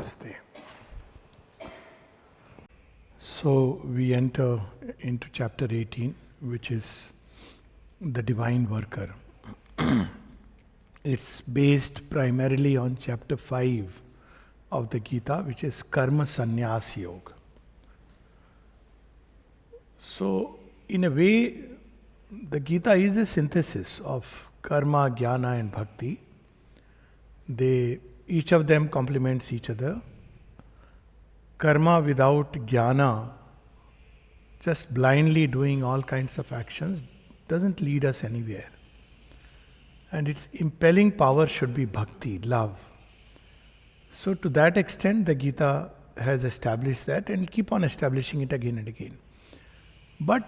Namaste. So we enter into chapter 18, which is the divine worker. It's based primarily on chapter 5 of the Gita, which is Karma Sannyas Yoga. So, in a way, the Gita is a synthesis of karma, jnana, and bhakti. Each of them complements each other. Karma without jnana, just blindly doing all kinds of actions, doesn't lead us anywhere. And its impelling power should be bhakti, love. So to that extent, the Gita has established that and keep on establishing it again and again. But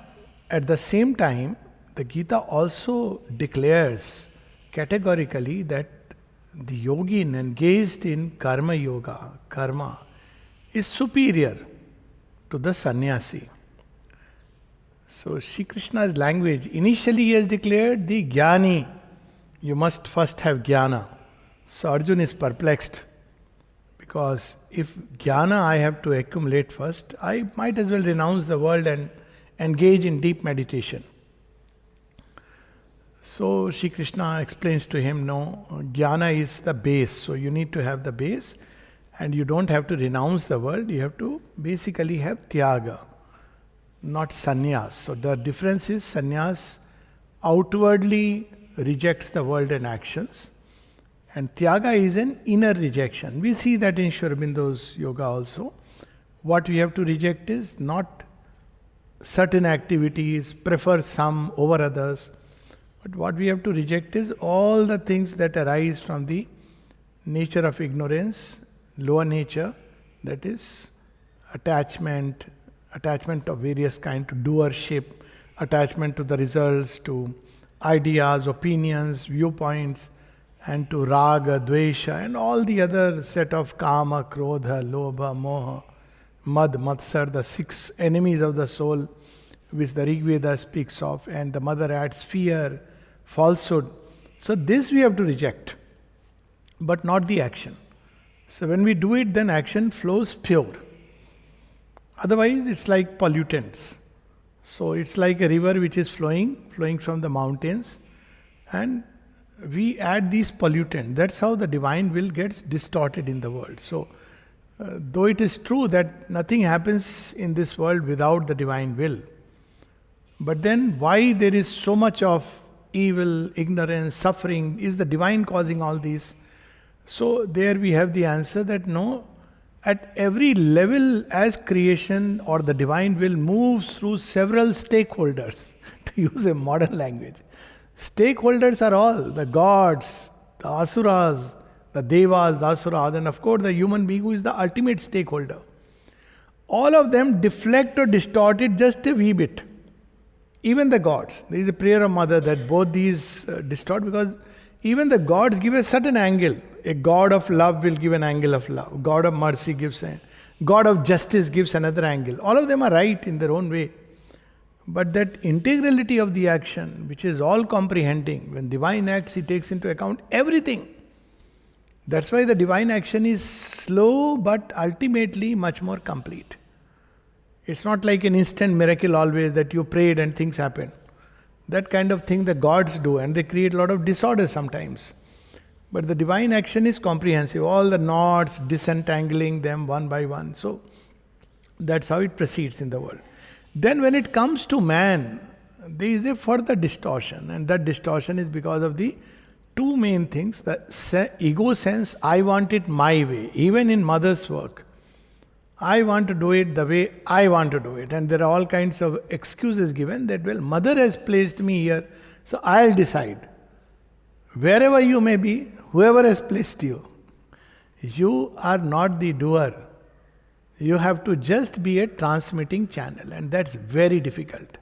at the same time, the Gita also declares categorically that the yogin engaged in karma yoga, karma, is superior to the sannyasi. So Shri Krishna's language, initially he has declared the jnani, you must first have jnana. So Arjuna is perplexed, because if jnana I have to accumulate first, I might as well renounce the world and engage in deep meditation. So Shri Krishna explains to him, no, jnana is the base, so you need to have the base, and you don't have to renounce the world, you have to basically have tyaga, not sannyas. So the difference is sannyas outwardly rejects the world and actions, and tyaga is an inner rejection. We see that in Aurobindo's yoga also. What we have to reject is not certain activities, prefer some over others. But what we have to reject is all the things that arise from the nature of ignorance, lower nature, that is attachment of various kind to doership, attachment to the results, to ideas, opinions, viewpoints, and to raga, dvesha, and all the other set of kama, krodha, lobha, moha, mad, matsar, the 6 enemies of the soul, which the Rig Veda speaks of, and the mother adds fear, falsehood. So this we have to reject, but not the action. So when we do it, then action flows pure. Otherwise, it's like pollutants. So it's like a river which is flowing from the mountains, and we add these pollutants. That's how the divine will gets distorted in the world. So though it is true that nothing happens in this world without the divine will, but then why there is so much of evil, ignorance, suffering? Is the divine causing all these? So there we have the answer that no, at every level as creation or the divine will moves through several stakeholders, to use a modern language. Stakeholders are all the gods, the asuras, the devas, the asuras, and of course the human being who is the ultimate stakeholder. All of them deflect or distort it just a wee bit. Even the gods. There is a prayer of Mother that both these distort, because even the gods give a certain angle. A God of love will give an angle of love. God of mercy gives a God of justice gives another angle. All of them are right in their own way. But that integrality of the action, which is all comprehending, when divine acts, he takes into account everything. That's why the divine action is slow but ultimately much more complete. It's not like an instant miracle always that you prayed and things happen. That kind of thing the gods do, and they create a lot of disorder sometimes. But the divine action is comprehensive. All the knots, disentangling them one by one. So that's how it proceeds in the world. Then when it comes to man, there is a further distortion. And that distortion is because of the 2 main things. The ego sense, I want it my way. Even in mother's work, I want to do it the way I want to do it. And there are all kinds of excuses given that, well, mother has placed me here, so I'll decide. Wherever you may be, whoever has placed you, you are not the doer. You have to just be a transmitting channel, and that's very difficult.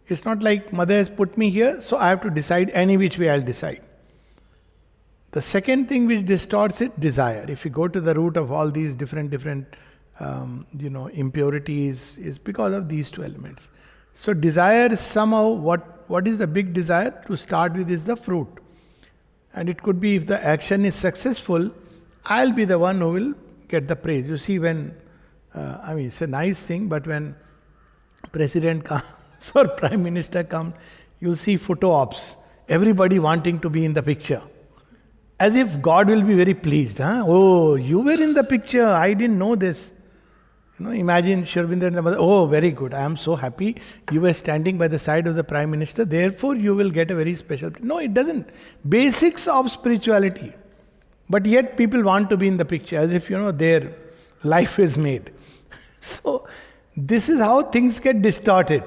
It's not like mother has put me here, so I have to decide any which way I'll decide. The second thing which distorts it, desire. If you go to the root of all these different impurities, is because of these 2 elements. So desire somehow, what is the big desire? To start with is the fruit. And it could be, if the action is successful, I'll be the one who will get the praise. You see, when, it's a nice thing, but when president comes or prime minister comes, you'll see photo ops, everybody wanting to be in the picture. As if God will be very pleased. Huh? Oh, you were in the picture, I didn't know this. Imagine Sri Aurobindo and the mother, oh, very good, I am so happy you were standing by the side of the Prime Minister, therefore you will get a very special. No, it doesn't. Basics of spirituality. But yet people want to be in the picture as if, their life is made. So, this is how things get distorted.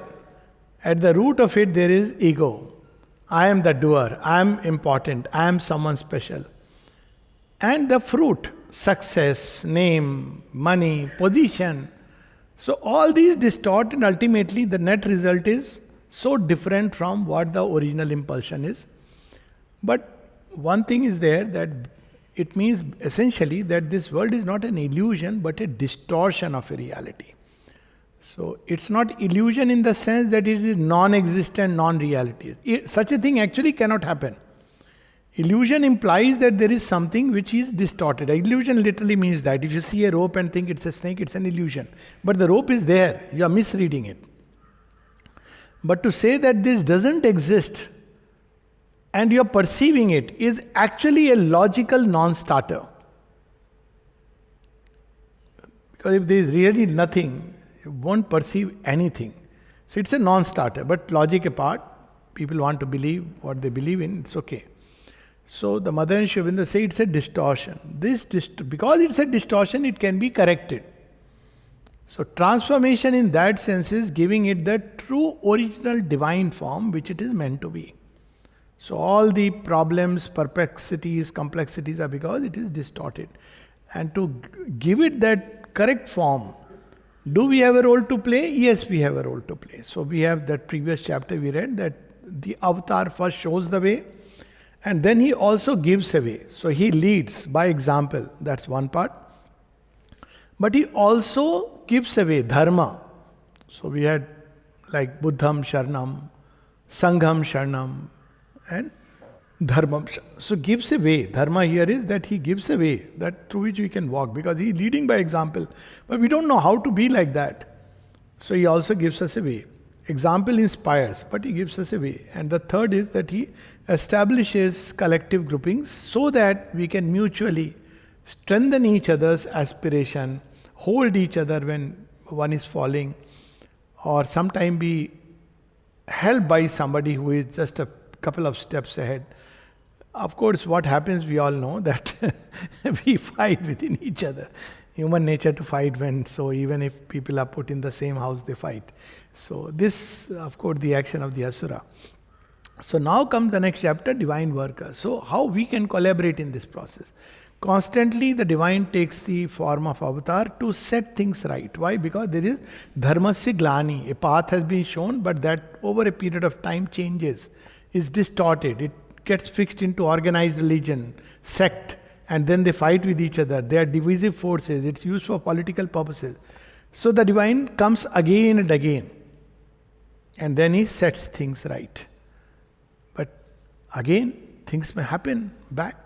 At the root of it, there is ego. I am the doer, I am important, I am someone special. And the fruit, success, name, money, position. So all these distort, and ultimately the net result is so different from what the original impulsion is. But one thing is there, that it means essentially that this world is not an illusion but a distortion of a reality. So it's not illusion in the sense that it is non-existent, non-reality. Such a thing actually cannot happen. Illusion implies that there is something which is distorted. Illusion literally means that if you see a rope and think it's a snake, it's an illusion. But the rope is there, you are misreading it. But to say that this doesn't exist and you are perceiving it is actually a logical non-starter. Because if there is really nothing, you won't perceive anything. So it's a non-starter. But logic apart, people want to believe what they believe in, it's okay. So the mother and Sri Aurobindo say it's a distortion. Because it's a distortion, it can be corrected. So transformation in that sense is giving it the true original divine form which it is meant to be. So all the problems, perplexities, complexities are because it is distorted. And to give it that correct form, do we have a role to play? Yes, we have a role to play. So we have that previous chapter we read that the avatar first shows the way and then he also gives away. So he leads by example. That's one part. But he also gives away dharma. So we had like Buddham Sharanam, Sangham Sharanam and Dharmam. So gives away. Dharma here is that he gives away, that through which we can walk, because he is leading by example. But we don't know how to be like that. So he also gives us a way. Example inspires, but he gives us a way. And the third is that he establishes collective groupings so that we can mutually strengthen each other's aspiration, hold each other when one is falling, or sometime be helped by somebody who is just a couple of steps ahead. Of course, what happens, we all know that we fight within each other. Human nature to fight so even if people are put in the same house, they fight. So this, of course, the action of the Asura. So now comes the next chapter, divine worker. So how we can collaborate in this process? Constantly the divine takes the form of avatar to set things right. Why? Because there is dharmasya glani. A path has been shown, but that over a period of time changes, is distorted. It gets fixed into organized religion, sect, and then they fight with each other. They are divisive forces. It's used for political purposes. So the divine comes again and again. And then he sets things right. But again, things may happen back.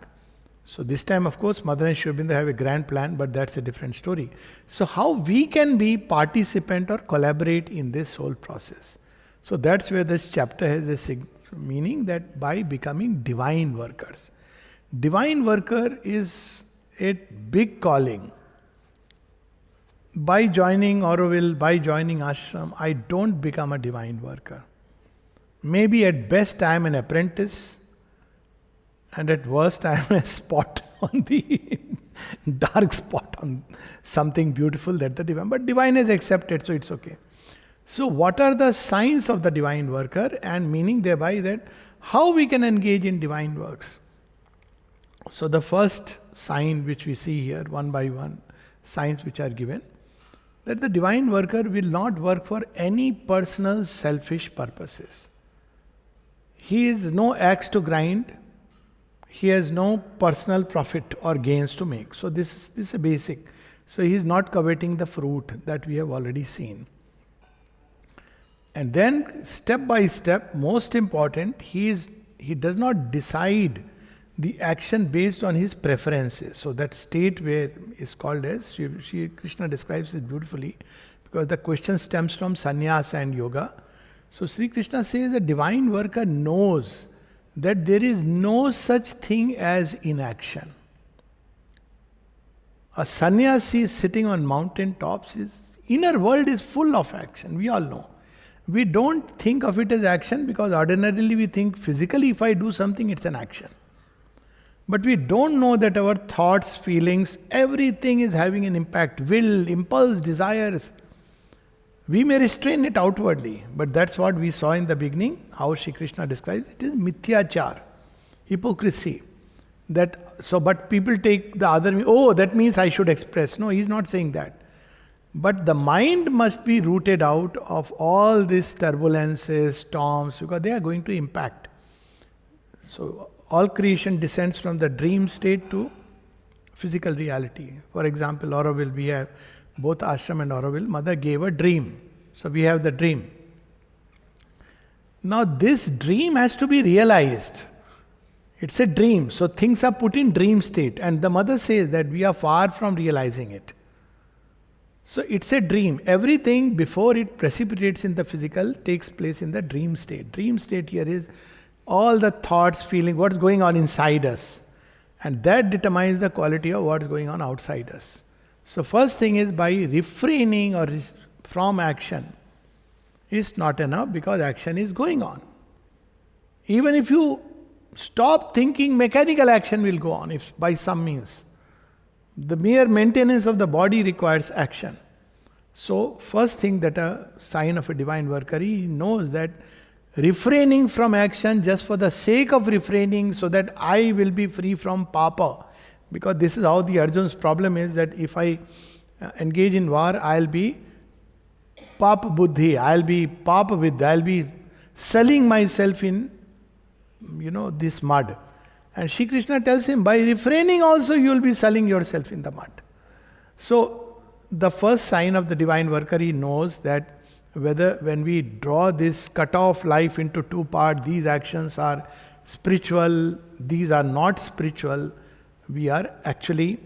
So this time, of course, Mother and Sri Aurobindo have a grand plan, but that's a different story. So how we can be participant or collaborate in this whole process? So that's where this chapter has a meaning, that by becoming divine workers. Divine worker is a big calling. By joining Auroville, by joining ashram, I don't become a divine worker. Maybe at best I am an apprentice, and at worst I am a spot on the dark spot on something beautiful that the divine. But divine is accepted, so it's okay. So what are the signs of the divine worker, and meaning thereby that how we can engage in divine works? So the first sign which we see here, one by one, signs which are given, that the divine worker will not work for any personal selfish purposes. He is no axe to grind. He has no personal profit or gains to make. So this is a basic. So he is not coveting the fruit that we have already seen. And then step by step, most important, he does not decide the action based on his preferences. So that state where is called as, Krishna describes it beautifully, because the question stems from sannyasa and yoga. So Sri Krishna says the divine worker knows that there is no such thing as inaction. A sannyasi sitting on mountain tops, his inner world is full of action, we all know. We don't think of it as action because ordinarily we think physically if I do something it's an action. But we don't know that our thoughts, feelings, everything is having an impact. Will, impulse, desires. We may restrain it outwardly, but that's what we saw in the beginning, how Shri Krishna describes it is mithyachar, hypocrisy. But people take the other, that means I should express. No, he's not saying that. But the mind must be rooted out of all these turbulences, storms, because they are going to impact. So all creation descends from the dream state to physical reality. For example, Aurobindo, we have both Ashram and Aurobindo. Mother gave a dream. So we have the dream. Now this dream has to be realized. It's a dream. So things are put in dream state. And the mother says that we are far from realizing it. So it's a dream. Everything before it precipitates in the physical takes place in the dream state. Dream state here is all the thoughts, feeling, what's going on inside us. And that determines the quality of what's going on outside us. So first thing is by refraining from action is not enough because action is going on. Even if you stop thinking, mechanical action will go on if by some means. The mere maintenance of the body requires action. So first thing that a sign of a divine worker, he knows that refraining from action just for the sake of refraining so that I will be free from papa. Because this is how the Arjun's problem is, that if I engage in war, I'll be papa buddhi, I'll be papa vidya, I'll be selling myself in, this mud. And Shri Krishna tells him, by refraining also you will be selling yourself in the mud. So the first sign of the divine worker, he knows that when we draw this cut-off life into two parts, these actions are spiritual, these are not spiritual, we are actually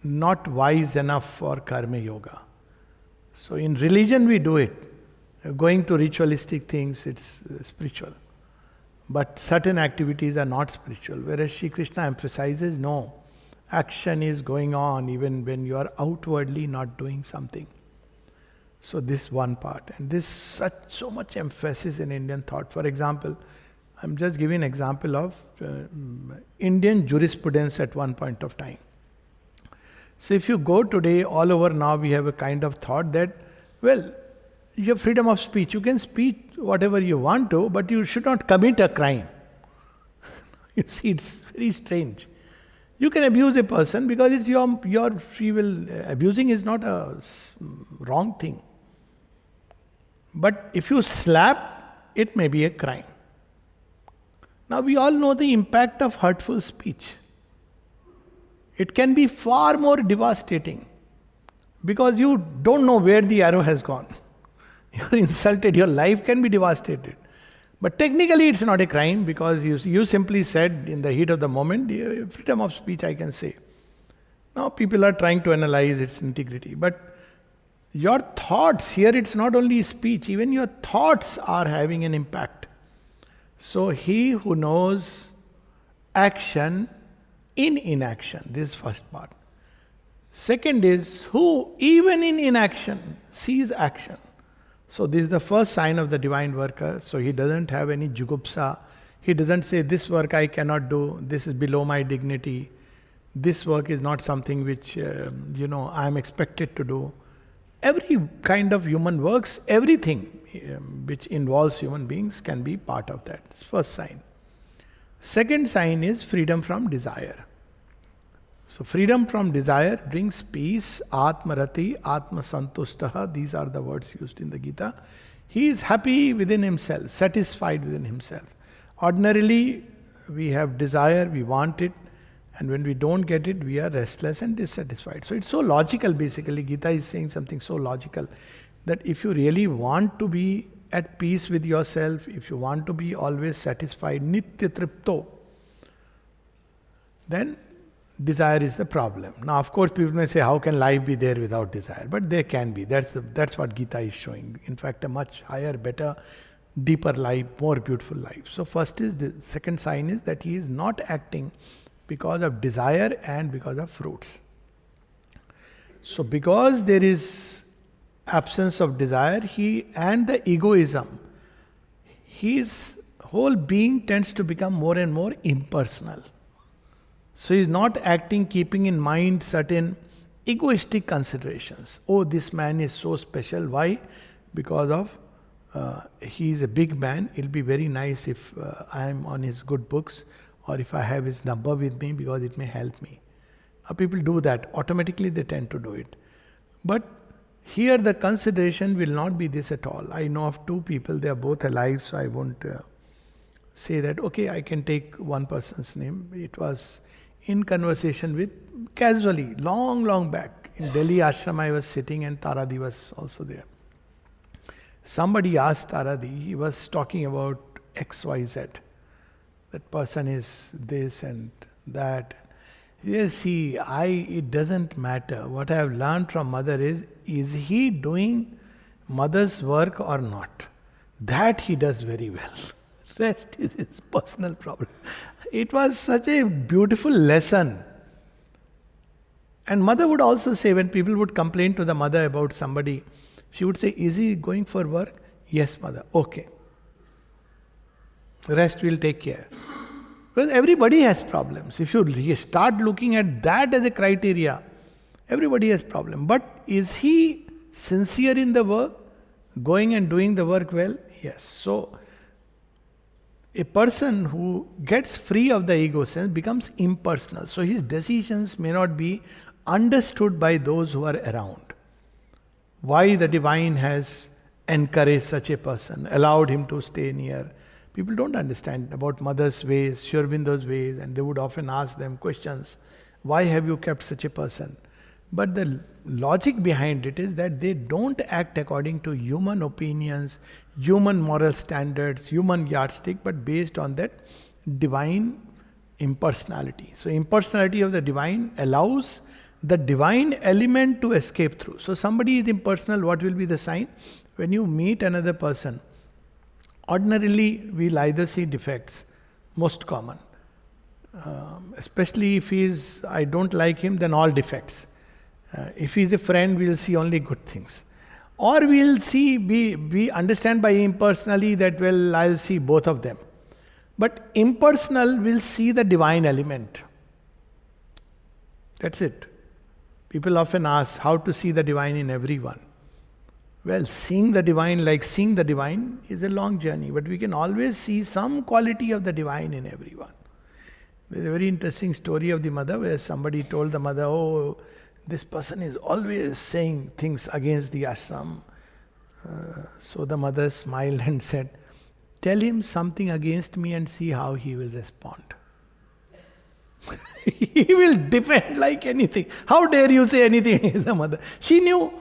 not wise enough for karma yoga. So in religion we do it. Going to ritualistic things, it's spiritual. But certain activities are not spiritual. Whereas Shri Krishna emphasizes, no, action is going on even when you are outwardly not doing something. So this one part. And this so much emphasis in Indian thought. For example, I'm just giving an example of Indian jurisprudence at one point of time. So if you go today, all over now we have a kind of thought that, well, you have freedom of speech. You can speak whatever you want to, but you should not commit a crime. You see, it's very strange. You can abuse a person because it's your free will. Abusing is not a wrong thing. But if you slap, it may be a crime. Now we all know the impact of hurtful speech. It can be far more devastating because you don't know where the arrow has gone. You're insulted, your life can be devastated. But technically it's not a crime because you simply said in the heat of the moment, freedom of speech I can say. Now people are trying to analyze its integrity. But your thoughts, here it's not only speech, even your thoughts are having an impact. So he who knows action in inaction, this is first part. Second is, who even in inaction sees action. So this is the first sign of the divine worker. So he doesn't have any jugupsa. He doesn't say, this work I cannot do, this is below my dignity. This work is not something which, I am expected to do. Every kind of human works, everything which involves human beings can be part of that. That's first sign. Second sign is freedom from desire. So freedom from desire brings peace, atmarati, atma santustaha. These are the words used in the Gita. He is happy within himself, satisfied within himself. Ordinarily, we have desire, we want it, and when we don't get it, we are restless and dissatisfied. So it's so logical basically. Gita is saying something so logical that if you really want to be at peace with yourself, if you want to be always satisfied, nitya tripto, then desire is the problem. Now, of course, people may say, how can life be there without desire? But there can be. That's what Gita is showing. In fact, a much higher, better, deeper life, more beautiful life. So first is, the second sign is that he is not acting because of desire and because of fruits. So because there is absence of desire, and the egoism, his whole being tends to become more and more impersonal. So he is not acting keeping in mind certain egoistic considerations. Oh, this man is so special. Why? Because of he is a big man. It'll be very nice if I am on his good books, or if I have his number with me, because it may help me. People do that. Automatically they tend to do it. But here the consideration will not be this at all. I know of two people, they are both alive, so I won't say that, okay, I can take one person's name. It was in conversation with, casually, long back. In Delhi ashram I was sitting and Taradi was also there. Somebody asked Taradi, he was talking about XYZ. That person is this and that. Yes, it doesn't matter. What I have learned from mother is he doing mother's work or not? That he does very well. Rest is his personal problem. It was such a beautiful lesson. And mother would also say, when people would complain to the mother about somebody, she would say, is he going for work? Yes, mother. Okay. The rest will take care. Because everybody has problems. If you start looking at that as a criteria, everybody has problem. But is he sincere in the work? Going and doing the work well? Yes. So, a person who gets free of the ego sense becomes impersonal. So his decisions may not be understood by those who are around. Why the divine has encouraged such a person, allowed him to stay near. People don't understand about mother's ways, Aurobindo's ways, and they would often ask them questions. Why have you kept such a person? But the logic behind it is that they don't act according to human opinions, human moral standards, human yardstick, but based on that divine impersonality. So impersonality of the divine allows the divine element to escape through. So somebody is impersonal, what will be the sign? When you meet another person, ordinarily we'll either see defects, most common. Especially if I don't like him, then all defects. If he's a friend, we'll see only good things. Or we'll see, we understand by impersonally that, well, I'll see both of them. But impersonal will see the divine element. That's it. People often ask how to see the divine in everyone. Well, seeing the divine like seeing the divine is a long journey, but we can always see some quality of the divine in everyone. There's a very interesting story of the mother where somebody told the mother, oh, this person is always saying things against the ashram. So the mother smiled and said, tell him something against me and see how he will respond. He will defend like anything. How dare you say anything against the mother? She knew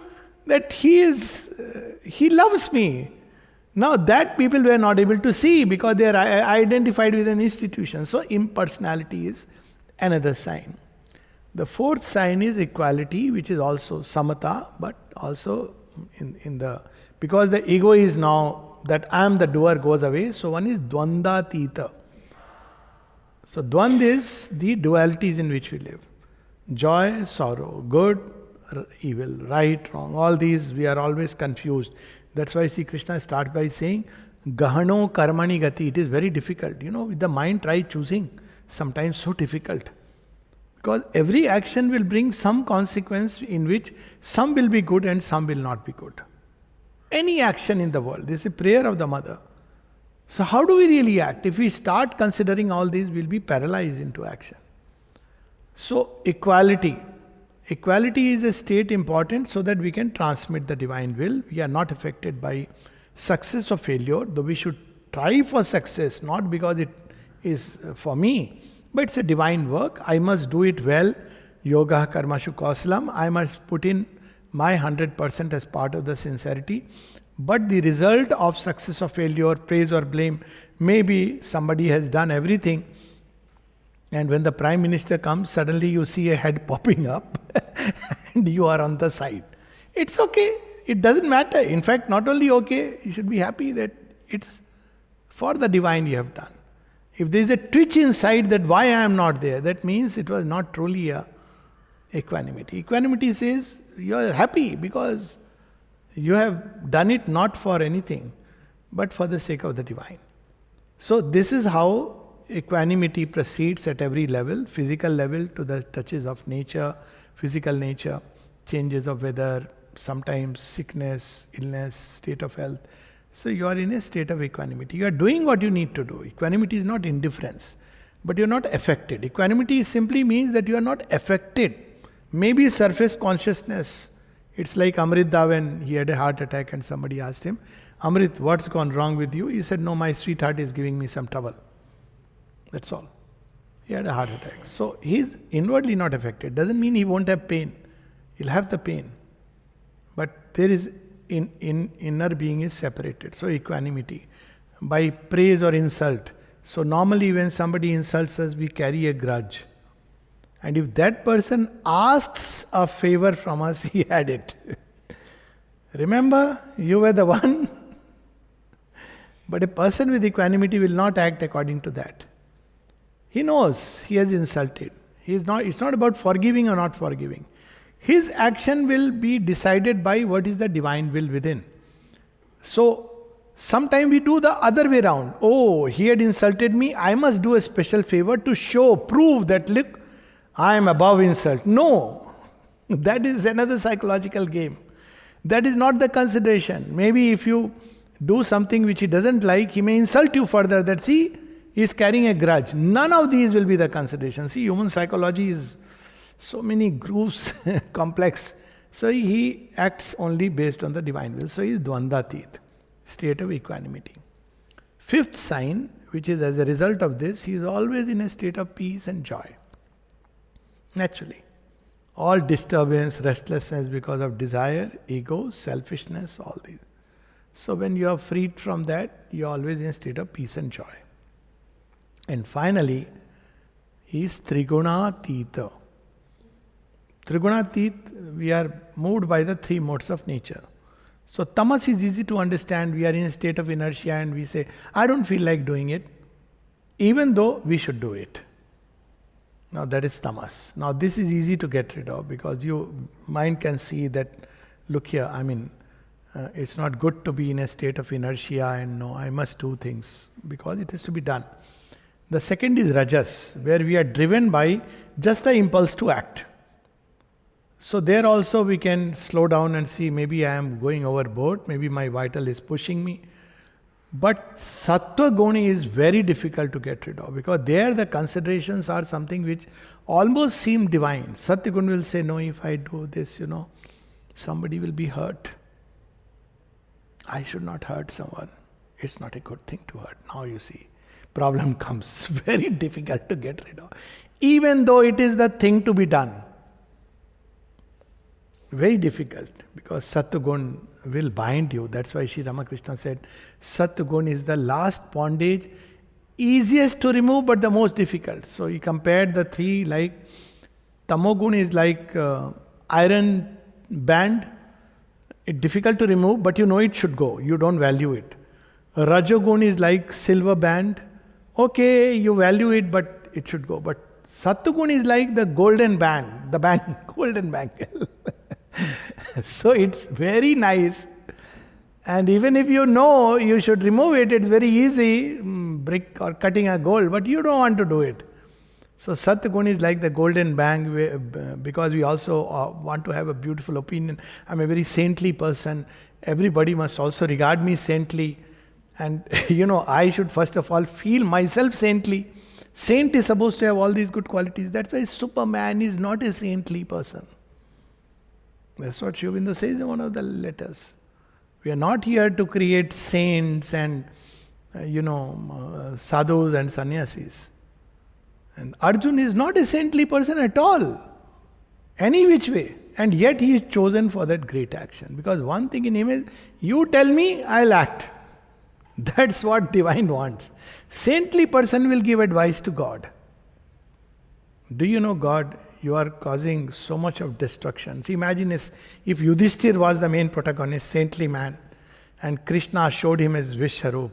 that he loves me. Now that people were not able to see because they are identified with an institution. So impersonality is another sign. The fourth sign is equality, which is also samatha, but also because the ego is now that I am the doer goes away. So one is dvanda tita. So dvand is the dualities in which we live. Joy, sorrow, good, evil, right, wrong. All these we are always confused. That's why Sri Krishna starts by saying, Gahano karmani gati. It is very difficult. With the mind try choosing. Sometimes so difficult. Because every action will bring some consequence in which some will be good and some will not be good. Any action in the world. This is a prayer of the mother. So how do we really act? If we start considering all these, we'll be paralyzed into action. So equality. Equality is a state important so that we can transmit the divine will. We are not affected by success or failure, though we should try for success, not because it is for me, but it's a divine work. I must do it well. Yoga karmashu kausalam. I must put in my 100% as part of the sincerity. But the result of success or failure, praise or blame, maybe somebody has done everything And when the Prime Minister comes, suddenly you see a head popping up and you are on the side. It's okay. It doesn't matter. In fact, not only okay, you should be happy that it's for the divine you have done. If there is a twitch inside that why I am not there, that means it was not truly a equanimity. Equanimity says you are happy because you have done it not for anything, but for the sake of the divine. So this is how equanimity proceeds at every level, physical level to the touches of nature, physical nature, changes of weather, sometimes sickness, illness, state of health. So you are in a state of equanimity. You are doing what you need to do. Equanimity is not indifference, but you are not affected. Equanimity simply means that you are not affected. Maybe surface consciousness. It's like Amrit Da when he had a heart attack and somebody asked him, Amrit, what's gone wrong with you? He said, no, my sweetheart is giving me some trouble. That's all. He had a heart attack. So he is inwardly not affected. Doesn't mean he won't have pain. He'll have the pain. But there is inner being is separated. So equanimity. By praise or insult. So normally when somebody insults us, we carry a grudge. And if that person asks a favor from us, he had it. Remember, you were the one. But a person with equanimity will not act according to that. He knows he has insulted. It's not about forgiving or not forgiving. His action will be decided by what is the divine will within. So, sometimes we do the other way around. Oh, he had insulted me, I must do a special favor to prove that, look, I am above insult. No, that is another psychological game. That is not the consideration. Maybe if you do something which he doesn't like, he may insult you further that, see, he is carrying a grudge. None of these will be the consideration. See, human psychology is so many grooves, complex. So he acts only based on the divine will. So he is dvandatit, state of equanimity. Fifth sign, which is as a result of this, he is always in a state of peace and joy. Naturally. All disturbance, restlessness because of desire, ego, selfishness, all these. So when you are freed from that, you are always in a state of peace and joy. And finally, he is Trigunatita. Trigunatit, we are moved by the three modes of nature. So tamas is easy to understand. We are in a state of inertia and we say, I don't feel like doing it, even though we should do it. Now that is tamas. Now this is easy to get rid of because your mind can see that, look here, it's not good to be in a state of inertia and no, I must do things because it has to be done. The second is rajas, where we are driven by just the impulse to act. So there also we can slow down and see maybe I am going overboard, maybe my vital is pushing me. But sattva guni is very difficult to get rid of because there the considerations are something which almost seem divine. Satya guni will say, no, if I do this, somebody will be hurt. I should not hurt someone. It's not a good thing to hurt. Now you see, problem comes. Very difficult to get rid of. Even though it is the thing to be done. Very difficult because Satyagun will bind you. That's why Sri Ramakrishna said, Satyagun is the last bondage, easiest to remove but the most difficult. So he compared the three like, Tamogun is like iron band, it's difficult to remove but it should go, you don't value it. Rajogun is like silver band, okay, you value it but it should go. But Satyagun is like the golden band, golden bangle. So it's very nice. And even if you should remove it, it's very easy, brick or cutting a gold, but you don't want to do it. So Satyagun is like the golden band because we also want to have a beautiful opinion. I'm a very saintly person. Everybody must also regard me saintly. And I should first of all feel myself saintly. Saint is supposed to have all these good qualities. That's why Superman is not a saintly person. That's what Aurobindo says in one of the letters. We are not here to create saints and, sadhus and sannyasis. And Arjun is not a saintly person at all. Any which way. And yet he is chosen for that great action. Because one thing in him is, you tell me, I'll act. That's what divine wants. Saintly person will give advice to God. Do you know, God, you are causing so much of destruction. See, imagine if Yudhishthir was the main protagonist, saintly man, and Krishna showed him his Vishwarup.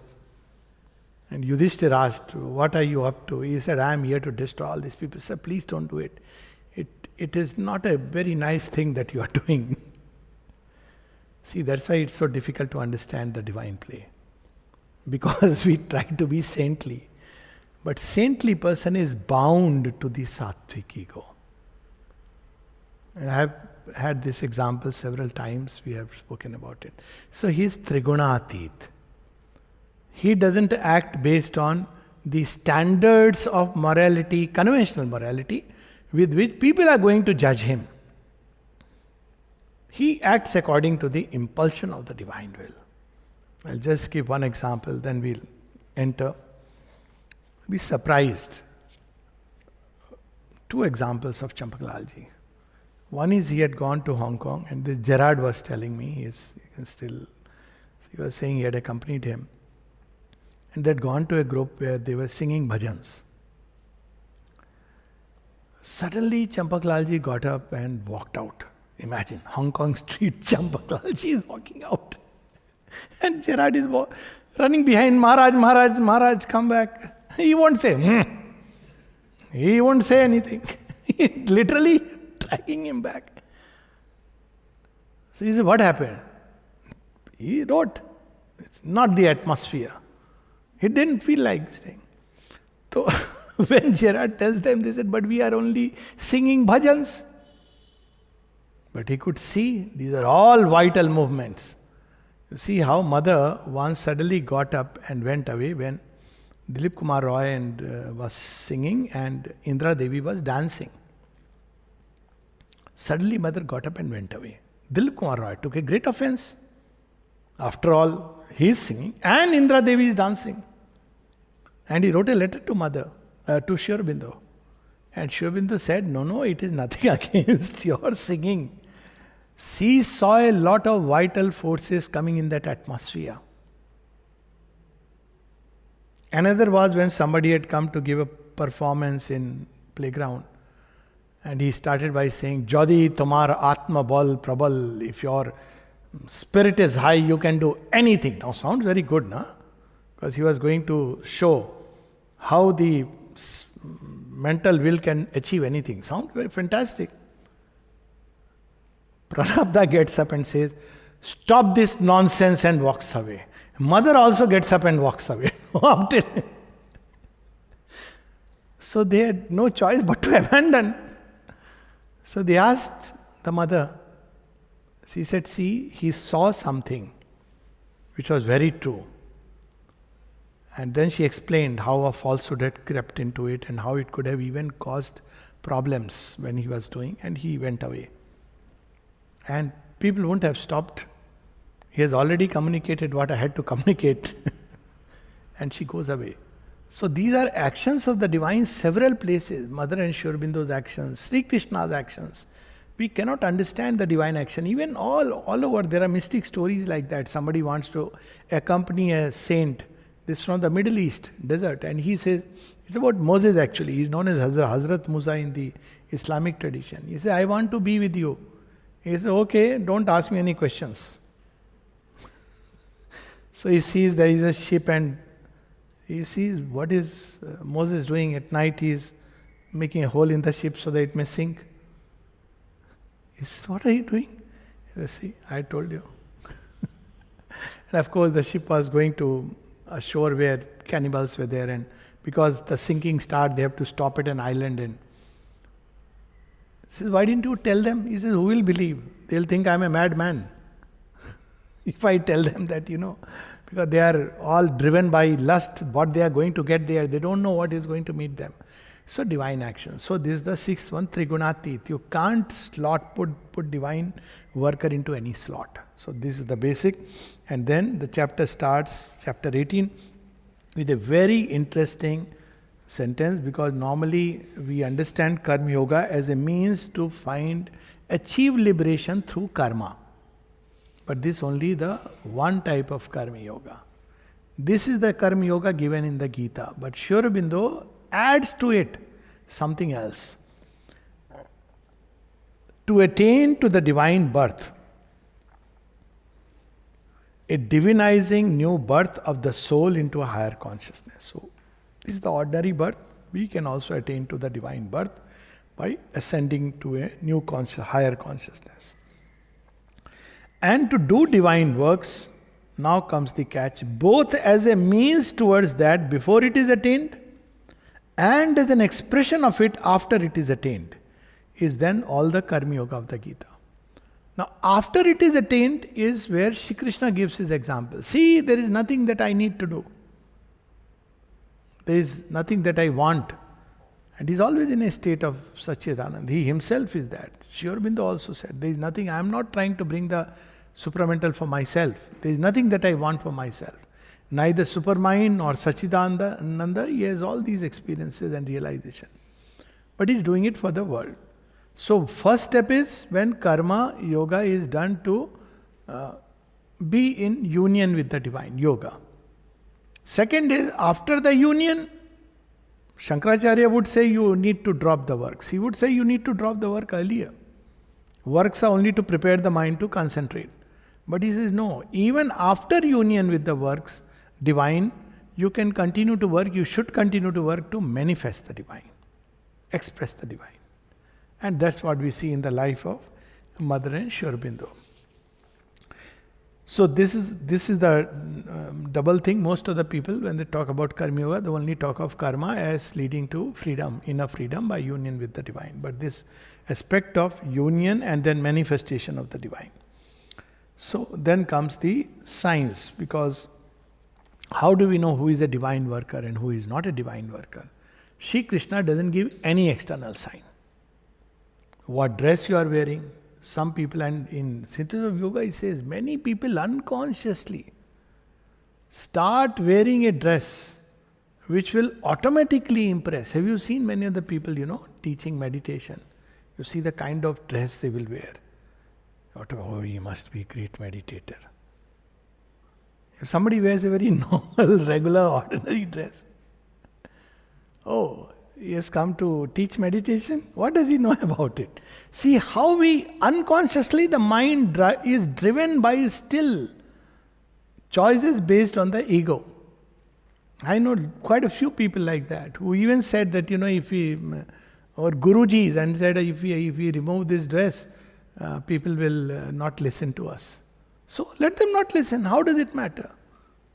And Yudhishthir asked, what are you up to? He said, I am here to destroy all these people. He said, please don't do it. It is not a very nice thing that you are doing. See, that's why it's so difficult to understand the divine play. Because we try to be saintly. But saintly person is bound to the sattvic ego. And I have had this example several times. We have spoken about it. So he is Trigunatit. He doesn't act based on the standards of morality, conventional morality, with which people are going to judge him. He acts according to the impulsion of the divine will. I'll just give one example, then we'll enter. Be surprised. Two examples of Champaklaji. One is he had gone to Hong Kong, and this Gerard was telling me, he was saying he had accompanied him. And they'd gone to a group where they were singing bhajans. Suddenly Champaklalji got up and walked out. Imagine, Hong Kong street, Champaklalji is walking out. And Gerard is running behind, Maharaj, come back. He won't say, He won't say anything. He literally dragging him back. So he said, what happened? He wrote, it's not the atmosphere. He didn't feel like staying. So when Gerard tells them, they said, but we are only singing bhajans. But he could see these are all vital movements. You see how mother once suddenly got up and went away when Dilip Kumar Roy was singing and Indra Devi was dancing. Suddenly mother got up and went away. Dilip Kumar Roy took a great offense. After all, he is singing and Indra Devi is dancing. And he wrote a letter to mother, to Sri Aurobindo. And Sri Aurobindo said, no, it is nothing against your singing. She saw a lot of vital forces coming in that atmosphere. Another was when somebody had come to give a performance in playground. And he started by saying, Jodi tomar atma bal prabal. If your spirit is high, you can do anything. Now sounds very good, na? Because he was going to show how the mental will can achieve anything. Sounds very fantastic. Prarabdha gets up and says, stop this nonsense, and walks away. Mother also gets up and walks away. So they had no choice but to abandon. So they asked the mother. She said, see, he saw something which was very true. And then she explained how a falsehood had crept into it and how it could have even caused problems when he was doing, and he went away. And people wouldn't have stopped. He has already communicated what I had to communicate. And she goes away. So these are actions of the divine, several places. Mother and Sri Aurobindo's actions, Sri Krishna's actions. We cannot understand the divine action. Even all over, there are mystic stories like that. Somebody wants to accompany a saint. This is from the Middle East desert. And he says, it's about Moses actually. He's known as Hazrat Musa in the Islamic tradition. He says, I want to be with you. He says, okay, don't ask me any questions. So he sees there is a ship and he sees what is Moses doing at night. He is making a hole in the ship so that it may sink. He says, what are you doing? He says, see, I told you. And of course the ship was going to a shore where cannibals were there, and because the sinking started, they have to stop at an island. And he says, why didn't you tell them? He says, who will believe? They'll think I'm a madman. If I tell them that, because they are all driven by lust, what they are going to get there, they don't know what is going to meet them. So divine action. So this is the sixth one, Trigunatit. You can't put divine worker into any slot. So this is the basic. And then the chapter starts, chapter 18, with a very interesting sentence, because normally we understand Karma Yoga as a means to achieve liberation through karma. But this is only the one type of Karma Yoga. This is the Karma Yoga given in the Gita. But Sri Aurobindo adds to it something else. to attain to the divine birth, a divinizing new birth of the soul into a higher consciousness. So, this is the ordinary birth. We can also attain to the divine birth by ascending to a new higher consciousness. And to do divine works, now comes the catch, both as a means towards that before it is attained, and as an expression of it after it is attained, is then all the Karma Yoga of the Gita. Now, after it is attained is where Shri Krishna gives his example. See, there is nothing that I need to do. There is nothing that I want. And he's always in a state of Satchidanand. He himself is that. Sri Aurobindo also said, there is nothing, I am not trying to bring the supramental for myself. There is nothing that I want for myself. Neither Supermind nor Satchidananda, he has all these experiences and realization. But he's doing it for the world. So first step is when karma yoga is done to be in union with the divine, yoga. Second is after the union, Shankaracharya would say you need to drop the works. He would say you need to drop the work earlier. Works are only to prepare the mind to concentrate. But he says no, even after union with the works, divine, you can continue to work, you should continue to work to manifest the divine, express the divine. And that's what we see in the life of Mother and Sri Aurobindo. So this is the double thing. Most of the people, when they talk about Karma Yoga, they only talk of karma as leading to freedom, inner freedom by union with the divine. But this aspect of union and then manifestation of the divine. So then comes the science, because how do we know who is a divine worker and who is not a divine worker? Shri Krishna doesn't give any external sign. What dress you are wearing. Some people, and in Synthesis of Yoga, he says, many people unconsciously start wearing a dress which will automatically impress. Have you seen many of the people, teaching meditation? You see the kind of dress they will wear. Oh, he must be a great meditator. If somebody wears a very normal, regular, ordinary dress, oh, he has come to teach meditation. What does he know about it? See how we unconsciously, the mind is driven by still choices based on the ego. I know quite a few people like that who even said that, if we, or Gurujis, and said if we remove this dress, people will not listen to us. So let them not listen. How does it matter?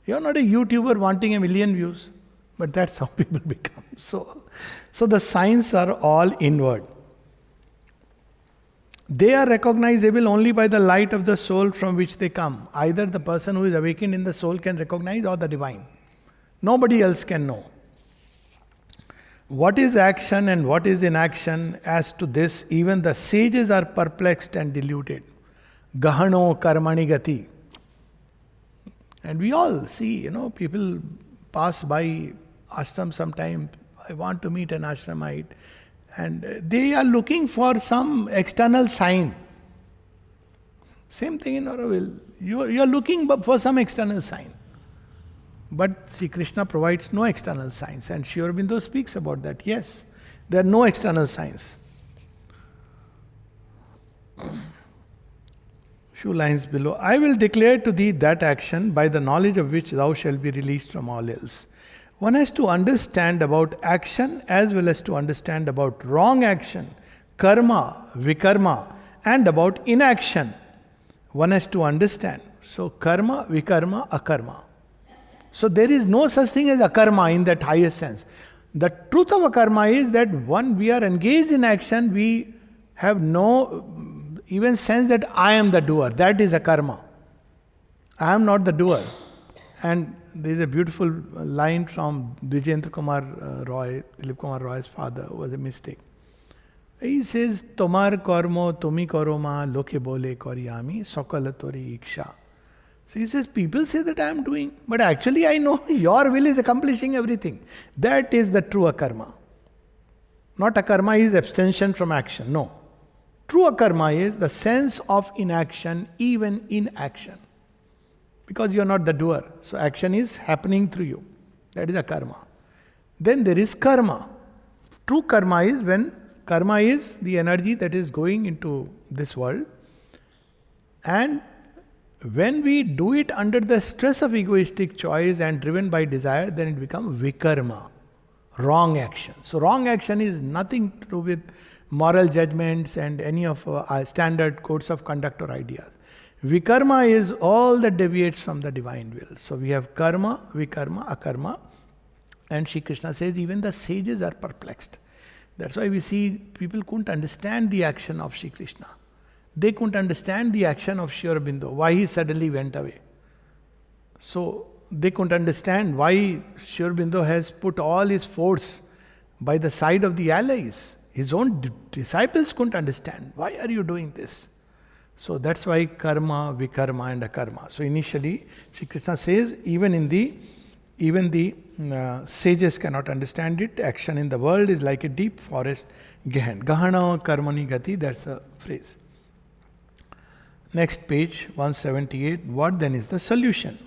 You're not a YouTuber wanting 1 million views. But that's how people become. So the signs are all inward. They are recognizable only by the light of the soul from which they come. Either the person who is awakened in the soul can recognize, or the divine. Nobody else can know. What is action and what is inaction? As to this, even the sages are perplexed and deluded. Gahano karmani gati. And we all see, people pass by ashram sometime. I want to meet an ashramite. And they are looking for some external sign. Same thing in Aurobindo. You are looking for some external sign. But Sri Krishna provides no external signs. And Sri Aurobindo speaks about that. Yes, there are no external signs. Few lines below. I will declare to thee that action by the knowledge of which thou shalt be released from all else. One has to understand about action as well as to understand about wrong action, karma, vikarma, and about inaction. One has to understand. So karma, vikarma, akarma. So there is no such thing as akarma in that highest sense. The truth of akarma is that when we are engaged in action, we have no even sense that I am the doer. That is akarma. I am not the doer. And there is a beautiful line from Dwijendra Kumar Roy, Dilip Kumar Roy's father, who was a mystic. He says, Tomar karmo tumi karoma loke bole koryami sakalatori iksha. So he says, people say that I am doing, but actually I know your will is accomplishing everything. That is the true akarma. Not akarma is abstention from action. No. True akarma is the sense of inaction, even in action. Because you are not the doer. So action is happening through you. That is a karma. Then there is karma. True karma is when Karma is the energy that is going into this world. And when we do it under the stress of egoistic choice and driven by desire, then it becomes vikarma, wrong action. So wrong action is nothing to do with moral judgments and any of our standard codes of conduct or ideas. Vikarma is all that deviates from the divine will. So we have karma, vikarma, akarma. And Shri Krishna says even the sages are perplexed. That's why we see people couldn't understand the action of Shri Krishna. They couldn't understand the action of Sri Aurobindo, why he suddenly went away. So they couldn't understand why Sri Aurobindo has put all his force by the side of the allies. His own disciples couldn't understand. Why are you doing this? So that's why karma, vikarma and akarma. So initially, Shri Krishna says even the sages cannot understand it. Action in the world is like a deep forest. Gahana karmani gati, that's the phrase. Next page, 178. What then is the solution?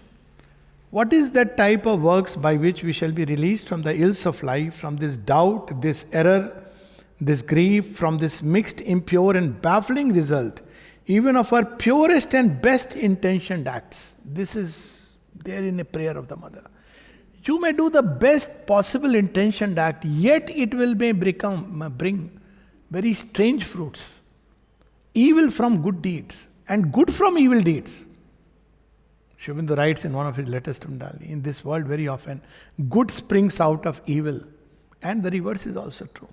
What is that type of works by which we shall be released from the ills of life, from this doubt, this error, this grief, from this mixed, impure and baffling result, even of our purest and best intentioned acts? This is there in a prayer of the mother. You may do the best possible intentioned act, yet it will may bring very strange fruits. Evil from good deeds, and good from evil deeds. Sri Aurobindo writes in one of his letters to Mdali, in this world very often, good springs out of evil. And the reverse is also true.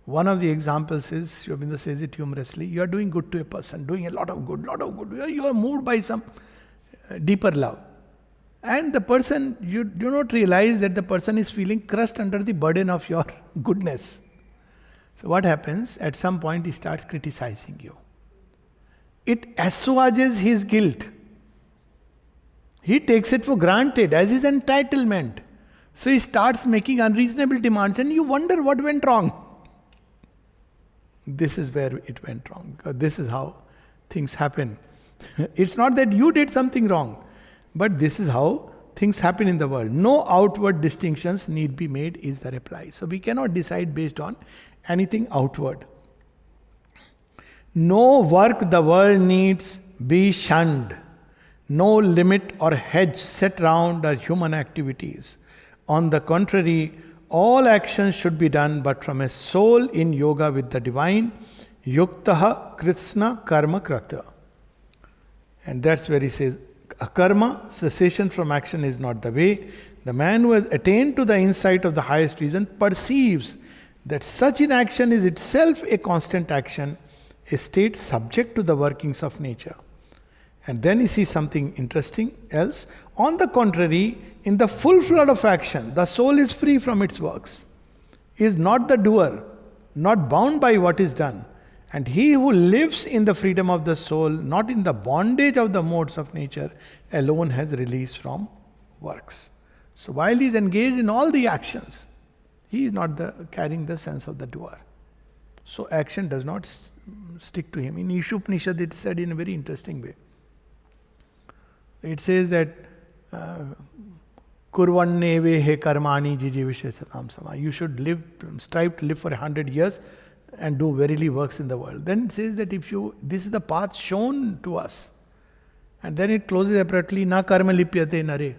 One of the examples is, Sri Aurobindo says it humorously, you are doing good to a person, doing a lot of good. You are moved by some deeper love. And the person, you do not realize that the person is feeling crushed under the burden of your goodness. So what happens? At some point he starts criticizing you. It assuages his guilt. He takes it for granted as his entitlement. So he starts making unreasonable demands and you wonder what went wrong. This is where it went wrong. Because this is how things happen. It's not that you did something wrong, but this is how things happen in the world. No outward distinctions need be made is the reply. So we cannot decide based on anything outward. No work the world needs be shunned. No limit or hedge set round our human activities. On the contrary, all actions should be done but from a soul in yoga with the divine, yuktaha kritsna karma krata. And that's where he says, akarma, cessation from action is not the way. The man who has attained to the insight of the highest reason perceives that such inaction is itself a constant action, a state subject to the workings of nature. And then he sees something interesting else. On the contrary, in the full flood of action, the soul is free from its works. He is not the doer, not bound by what is done. And he who lives in the freedom of the soul, not in the bondage of the modes of nature, alone has release from works. So while he is engaged in all the actions, he is not carrying the sense of the doer. So action does not stick to him. In Ishupanishad it is said in a very interesting way. It says that kurvanne he karmani jijivishe satam sama. You should strive to live for 100 years and do verily works in the world. Then it says that this is the path shown to us. And then it closes abruptly, na karma lipyate nare.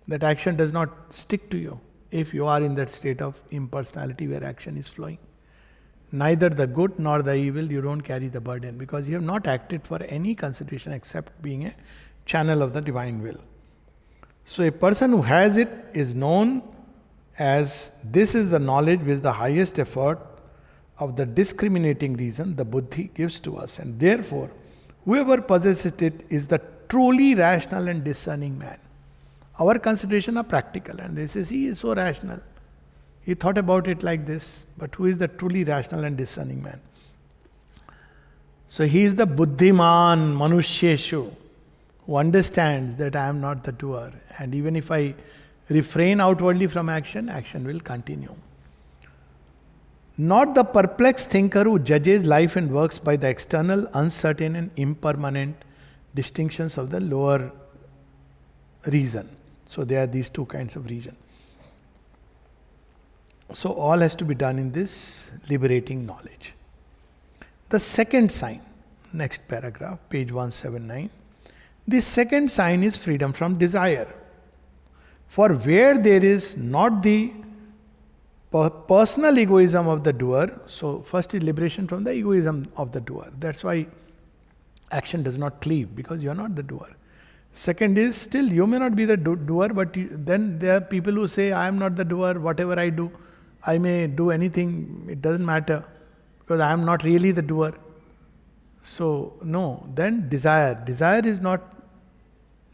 That action does not stick to you if you are in that state of impersonality where action is flowing. Neither the good nor the evil, you don't carry the burden because you have not acted for any consideration except being a channel of the divine will. So a person who has it is known as this is the knowledge which the highest effort of the discriminating reason, the buddhi, gives to us. And therefore, whoever possesses it is the truly rational and discerning man. Our consideration are practical and they say, he is so rational. He thought about it like this, but who is the truly rational and discerning man? So he is the buddhiman manusheshu, who understands that I am not the doer. And even if I refrain outwardly from action, action will continue. Not the perplexed thinker who judges life and works by the external, uncertain and impermanent distinctions of the lower reason. So there are these two kinds of reason. So all has to be done in this liberating knowledge. The second sign, next paragraph, page 179. The second sign is freedom from desire. For where there is not the personal egoism of the doer, so first is liberation from the egoism of the doer. That's why action does not cleave, because you are not the doer. Second is, still you may not be the doer, but then there are people who say, I am not the doer, whatever I do, I may do anything, it doesn't matter, because I am not really the doer. So, no, then desire. Desire is not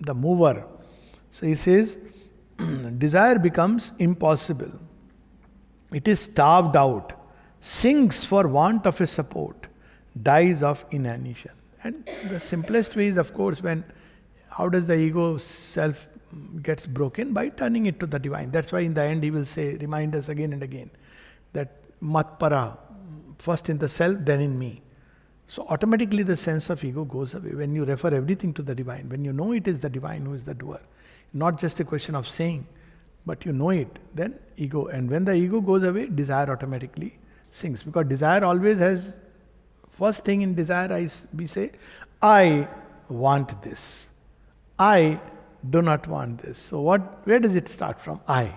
the mover. So he says, desire becomes impossible. It is starved out, sinks for want of a support, dies of inanition. And the simplest way is, of course, how does the ego self gets broken? By turning it to the divine. That's why in the end he will say, remind us again and again, that matpara, first in the self, then in me. So automatically the sense of ego goes away when you refer everything to the divine. When you know it is the divine who is the doer. Not just a question of saying, but you know it, then ego. And when the ego goes away, desire automatically sinks. Because desire always has, first thing in desire we say, I want this. I do not want this. So where does it start from? I.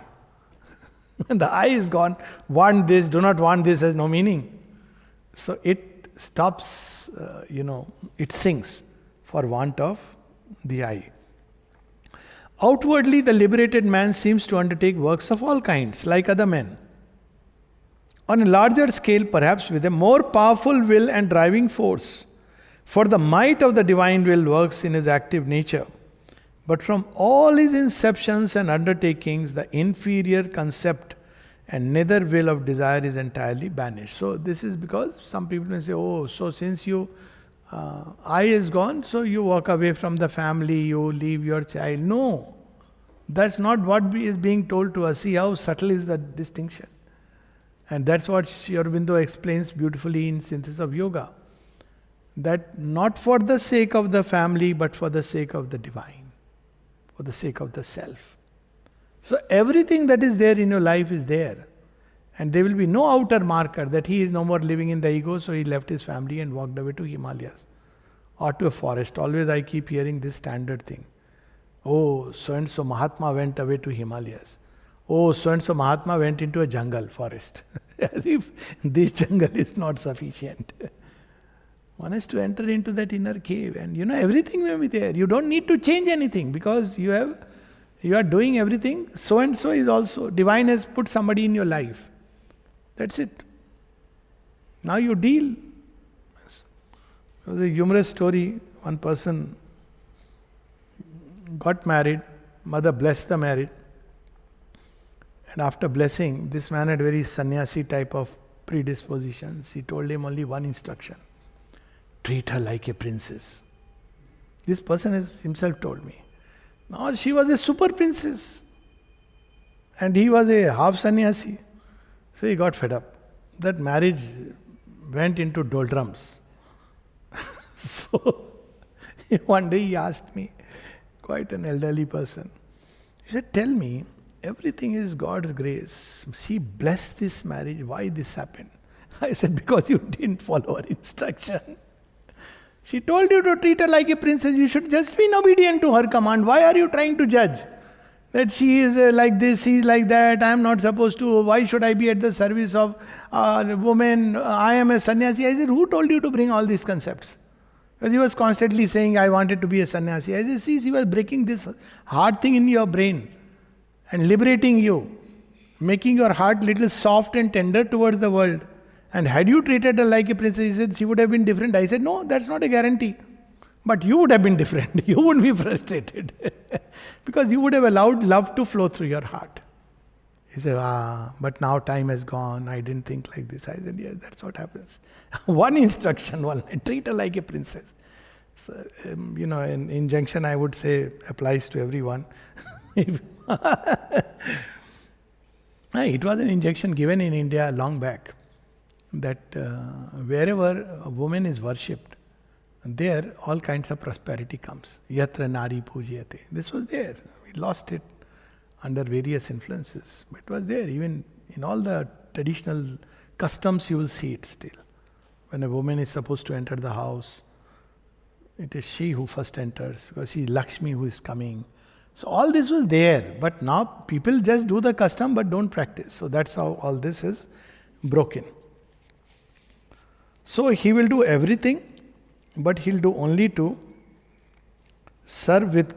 When the I is gone, want this, do not want this has no meaning. So it stops, it sinks for want of the I. Outwardly, the liberated man seems to undertake works of all kinds, like other men. On a larger scale, perhaps with a more powerful will and driving force. For the might of the divine will works in his active nature. But from all his inceptions and undertakings, the inferior concept and nether will of desire is entirely banished. So this is because some people may say, oh, so since I is gone, so you walk away from the family, you leave your child. No, that's not what is being told to us. See how subtle is the distinction. And that's what Aurobindo explains beautifully in Synthesis of Yoga. That not for the sake of the family, but for the sake of the divine, for the sake of the self. So everything that is there in your life is there. And there will be no outer marker that he is no more living in the ego, so he left his family and walked away to Himalayas or to a forest. Always I keep hearing this standard thing. Oh, so-and-so Mahatma went away to Himalayas. Oh, so-and-so Mahatma went into a jungle, forest. As if this jungle is not sufficient. One has to enter into that inner cave and everything will be there. You don't need to change anything because you are doing everything. So-and-so is also, divine has put somebody in your life. That's it. Now you deal. There was a humorous story. One person got married, mother blessed the marriage. And after blessing, this man had very sannyasi type of predispositions. He told him only one instruction. Treat her like a princess. This person has himself told me. Now she was a super princess. And he was a half sannyasi. So he got fed up. That marriage went into doldrums. So one day he asked me, quite an elderly person, he said, tell me, everything is God's grace. She blessed this marriage. Why this happened? I said, because you didn't follow her instruction. She told you to treat her like a princess. You should just be obedient to her command. Why are you trying to judge? That she is like this, he is like that, I am not supposed to, why should I be at the service of women, I am a sannyasi. I said, who told you to bring all these concepts? Because he was constantly saying, I wanted to be a sannyasi. I said, see, he was breaking this hard thing in your brain and liberating you, making your heart little soft and tender towards the world. And had you treated her like a princess, he said, she would have been different. I said, no, that's not a guarantee. But you would have been different. You wouldn't be frustrated. Because you would have allowed love to flow through your heart. He said, but now time has gone. I didn't think like this. I said, yes, that's what happens. One instruction, one line, treat her like a princess. So, an injunction I would say applies to everyone. It was an injunction given in India long back. That wherever a woman is worshipped, there all kinds of prosperity comes. Yatra nari pujyate. This was there. We lost it under various influences. But it was there. Even In all the traditional customs, you will see it still. When a woman is supposed to enter the house, it is she who first enters because she is Lakshmi who is coming. So all this was there, but now people just do the custom but don't practice. So that's how all this is broken. So he will do everything, but he'll do only to serve with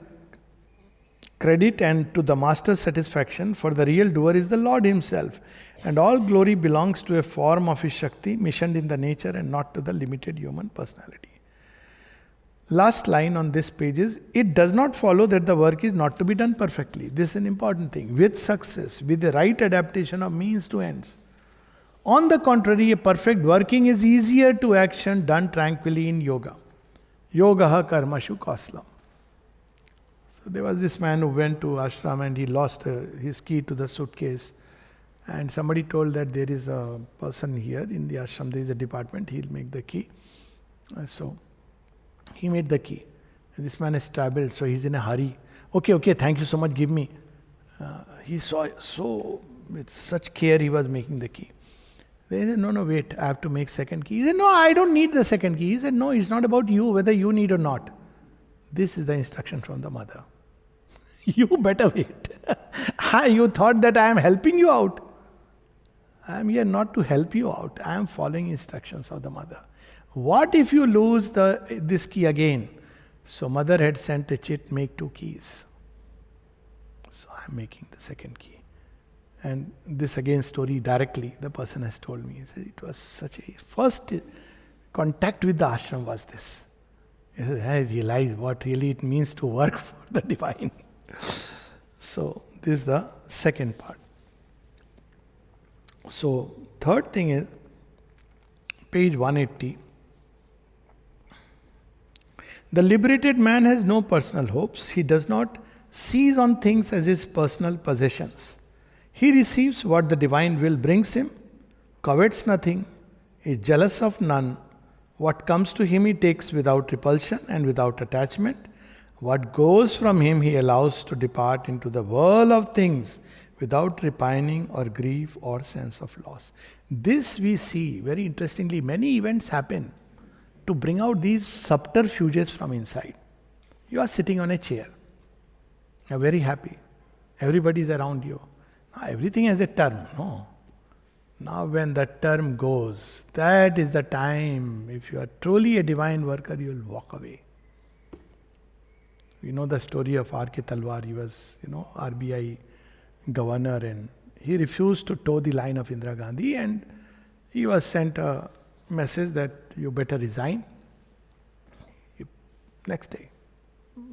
credit and to the master's satisfaction, for the real doer is the Lord himself. And all glory belongs to a form of his Shakti, missioned in the nature and not to the limited human personality. Last line on this page is, it does not follow that the work is not to be done perfectly. This is an important thing. With success, with the right adaptation of means to ends. On the contrary, a perfect working is easier to action done tranquilly in yoga. Yogaha karmashu kauslam. So there was this man who went to ashram and he lost his key to the suitcase. And somebody told that there is a person here in the ashram, there is a department, he'll make the key. So he made the key. And this man has traveled, so he's in a hurry. Okay, thank you so much, give me. He saw so with such care he was making the key. They said, no, wait, I have to make second key. He said, no, I don't need the second key. He said, no, it's not about you, whether you need or not. This is the instruction from the mother. You better wait. You thought that I am helping you out. I am here not to help you out. I am following instructions of the mother. What if you lose this key again? So mother had sent a chit, make 2 keys. So I am making the second key. And this again story directly, the person has told me. He said, it was such a first contact with the ashram was this. He said, I realized what really it means to work for the divine. So this is the second part. So third thing is, page 180. The liberated man has no personal hopes. He does not seize on things as his personal possessions. He receives what the divine will brings him, covets nothing, is jealous of none. What comes to him he takes without repulsion and without attachment. What goes from him he allows to depart into the whirl of things without repining or grief or sense of loss. This we see, very interestingly, many events happen to bring out these subterfuges from inside. You are sitting on a chair. You are very happy. Everybody is around you. Now, everything has a term, no? Now when that term goes, that is the time, if you are truly a divine worker, you will walk away. You know the story of R.K. Talwar. He was, RBI governor and he refused to toe the line of Indira Gandhi and he was sent a message that you better resign. Next day,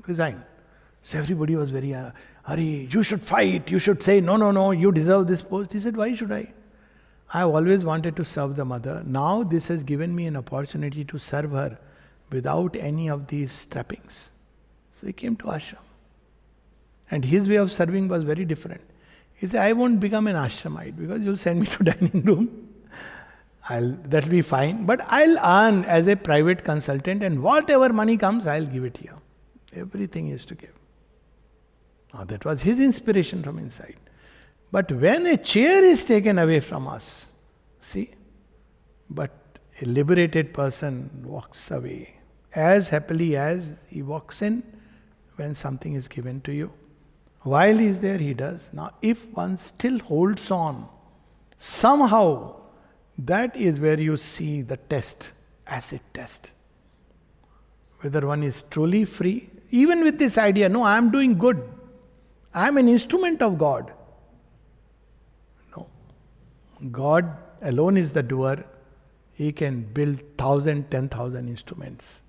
resign. So everybody was very, Hari, you should fight, you should say, no, you deserve this post. He said, why should I? I have always wanted to serve the mother. Now this has given me an opportunity to serve her without any of these trappings. So he came to ashram. And his way of serving was very different. He said, I won't become an ashramite because you'll send me to dining room. That'll be fine. But I'll earn as a private consultant and whatever money comes, I'll give it here. Everything is to give. Now that was his inspiration from inside. But when a chair is taken away from us, see, but a liberated person walks away as happily as he walks in when something is given to you. While he is there, he does. Now, if one still holds on, somehow, that is where you see the test, acid test. Whether one is truly free, even with this idea, no, I am doing good. I am an instrument of God. No. God alone is the doer. He can build 1,000, 10,000 instruments.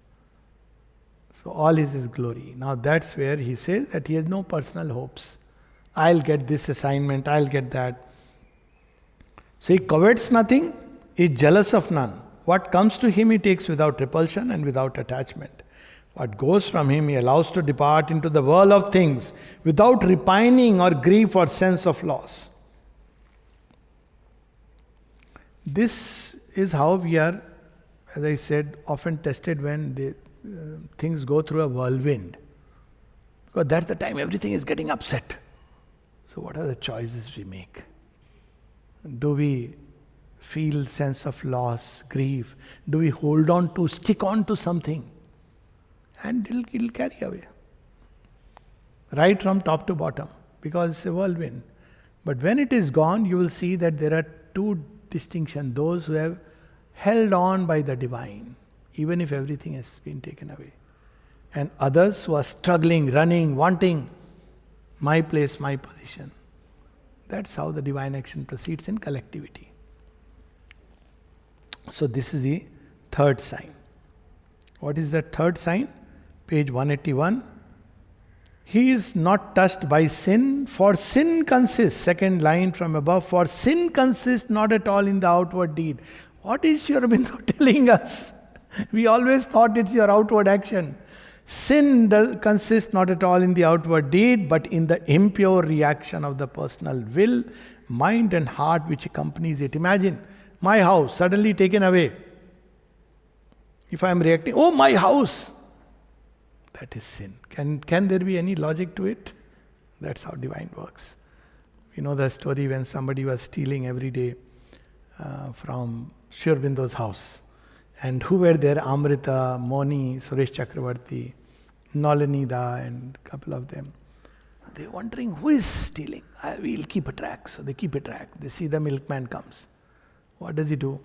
So all is his glory. Now that's where he says that he has no personal hopes. I'll get this assignment, I'll get that. So he covets nothing, is jealous of none. What comes to him he takes without repulsion and without attachment. What goes from him he allows to depart into the whirl of things without repining or grief or sense of loss. This is how we are, as I said, often tested when things go through a whirlwind. Because that's the time everything is getting upset. So what are the choices we make? Do we feel sense of loss, grief? Do we hold on to, stick on to something? And it'll carry away. Right from top to bottom, because it's a whirlwind. But when it is gone, you will see that there are two distinctions. Those who have held on by the divine, even if everything has been taken away. And others who are struggling, running, wanting my place, my position. That's how the divine action proceeds in collectivity. So this is the third sign. What is that third sign? Page 181. He is not touched by sin, for sin consists, second line from above, for sin consists not at all in the outward deed. What is Aurobindo telling us? We always thought it's your outward action. Sin consists not at all in the outward deed, but in the impure reaction of the personal will, mind and heart which accompanies it. Imagine, my house suddenly taken away. If I am reacting, oh my house! That is sin. Can there be any logic to it? That's how divine works. You know the story when somebody was stealing every day from Aurobindo house. And who were there? Amrita, Moni, Suresh Chakravarti, Nalanida, and a couple of them. They're wondering who is stealing. We'll keep a track. So they keep a track. They see the milkman comes. What does he do?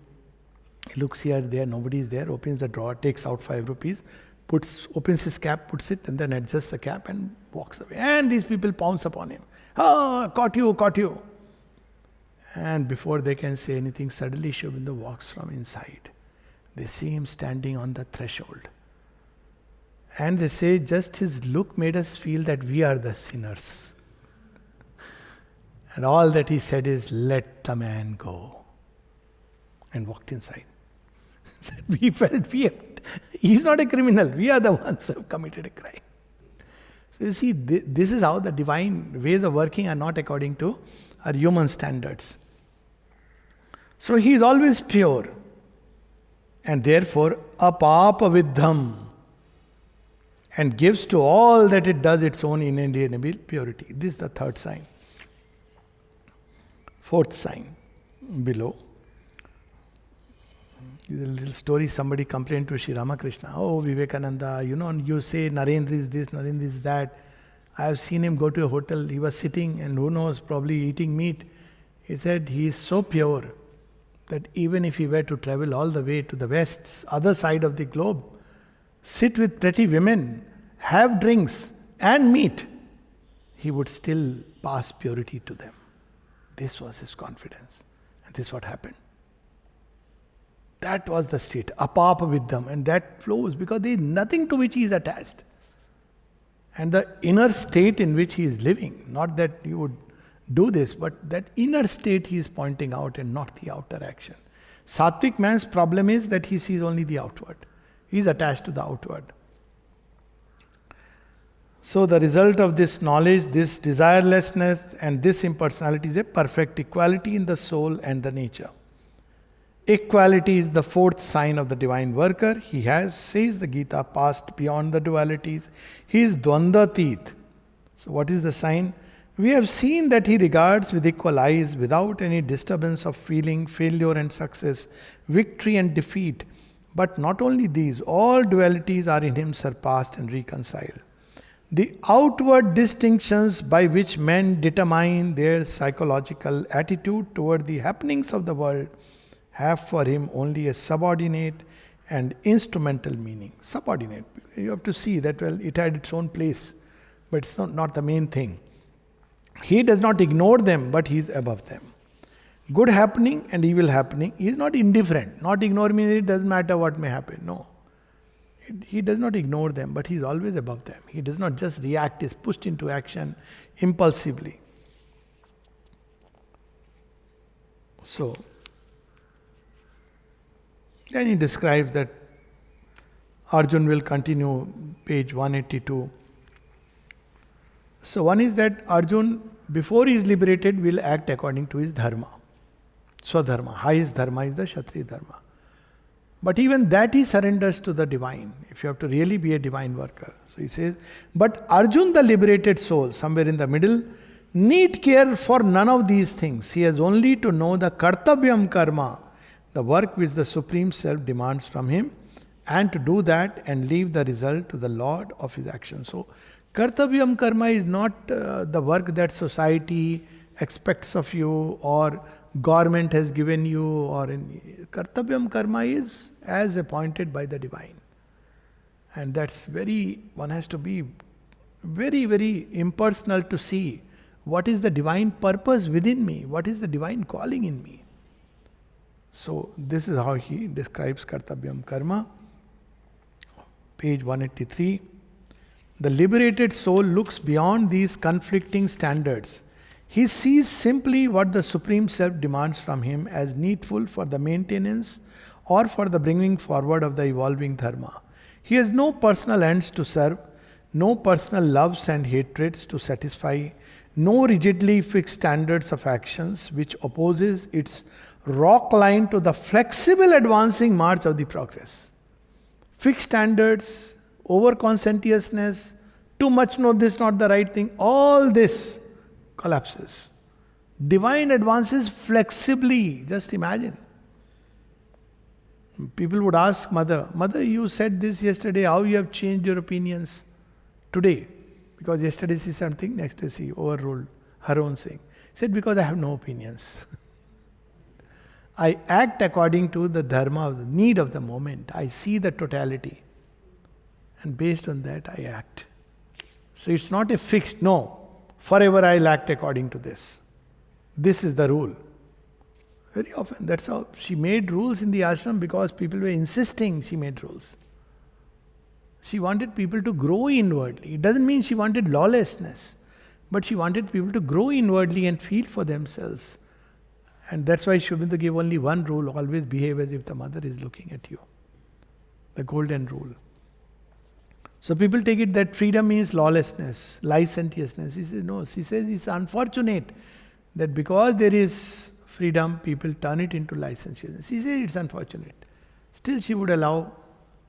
He looks here, there, nobody is there, opens the drawer, takes out 5 rupees, opens his cap, puts it, and then adjusts the cap and walks away. And these people pounce upon him. Ah, caught you, caught you. And before they can say anything, suddenly Aurobindo walks from inside. They see him standing on the threshold. And they say, just his look made us feel that we are the sinners. And all that he said is, let the man go. And walked inside. We felt he's not a criminal. We are the ones who have committed a crime. So you see, this is how the divine ways of working are not according to our human standards. So he is always pure. And therefore, apapa vidham, and gives to all that it does its own inalienable purity. This is the third sign. Fourth sign below. This is a little story. Somebody complained to Sri Ramakrishna. Oh, Vivekananda, you say Narendra is this, Narendra is that. I have seen him go to a hotel. He was sitting and who knows, probably eating meat. He said he is so pure that even if he were to travel all the way to the west, other side of the globe, sit with pretty women, have drinks and meat, he would still pass purity to them. This was his confidence. And this is what happened. That was the state, apapa vidham, and that flows because there is nothing to which he is attached. And the inner state in which he is living, not that you would do this, but that inner state he is pointing out and not the outer action. Sattvic man's problem is that he sees only the outward. He is attached to the outward. So the result of this knowledge, this desirelessness and this impersonality is a perfect equality in the soul and the nature. Equality is the fourth sign of the divine worker. He has, says the Gita, passed beyond the dualities. He is dvandatit. So what is the sign? We have seen that he regards with equal eyes, without any disturbance of feeling, failure and success, victory and defeat. But not only these, all dualities are in him surpassed and reconciled. The outward distinctions by which men determine their psychological attitude toward the happenings of the world have for him only a subordinate and instrumental meaning. Subordinate. You have to see that, well, it had its own place, but it's not the main thing. He does not ignore them, but he is above them. Good happening and evil happening, he is not indifferent. Not ignore means it doesn't matter what may happen. No. He does not ignore them, but he is always above them. He does not just react, he is pushed into action impulsively. So, then he describes that Arjun will continue, page 182. So one is that Arjun, before he is liberated, will act according to his dharma. Swadharma. Highest dharma is the Kshatriya dharma. But even that he surrenders to the divine, if you have to really be a divine worker. So he says, but Arjun, the liberated soul, somewhere in the middle, need care for none of these things. He has only to know the kartavyam karma, the work which the Supreme Self demands from him, and to do that and leave the result to the Lord of his action. So, kartavyam karma is not the work that society expects of you or government has given you, or kartavyam karma is as appointed by the divine. And that's one has to be very, very impersonal to see what is the divine purpose within me, what is the divine calling in me. So, this is how he describes kartavyam karma. Page 183. The liberated soul looks beyond these conflicting standards. He sees simply what the Supreme Self demands from him as needful for the maintenance or for the bringing forward of the evolving dharma. He has no personal ends to serve, no personal loves and hatreds to satisfy, no rigidly fixed standards of actions which opposes its rock line to the flexible advancing march of the progress. Fixed standards, over conscientiousness, too much no, this not the right thing, all this collapses. Divine advances flexibly. Just imagine. People would ask Mother, you said this yesterday, how you have changed your opinions today? Because yesterday she said something, next day she overruled her own saying. She said, because I have no opinions. I act according to the dharma, of the need of the moment. I see the totality. And based on that, I act. So it's not a fixed, no. Forever I'll act according to this. This is the rule. Very often, that's how she made rules in the ashram, because people were insisting she made rules. She wanted people to grow inwardly. It doesn't mean she wanted lawlessness, but she wanted people to grow inwardly and feel for themselves. And that's why Aurobindo gave only one rule: always behave as if the mother is looking at you. The golden rule. So people take it that freedom means lawlessness, licentiousness. He says no. She says it's unfortunate that because there is freedom, people turn it into licentiousness. She says it's unfortunate. Still she would allow,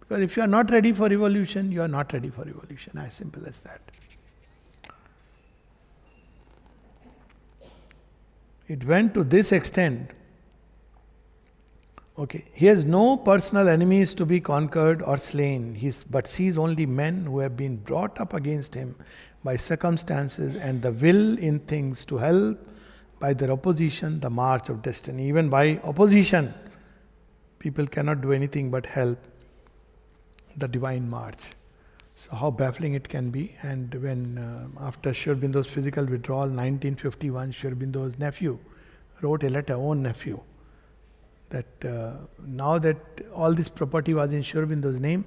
because if you are not ready for evolution, you are not ready for evolution. As simple as that. It went to this extent. Okay, he has no personal enemies to be conquered or slain, but sees only men who have been brought up against him by circumstances and the will in things to help by their opposition the march of destiny. Even by opposition, people cannot do anything but help the divine march. So how baffling it can be. And when after Aurobindo's physical withdrawal, 1951, Aurobindo's nephew wrote a letter, own nephew, that now that all this property was in Aurobindo's name,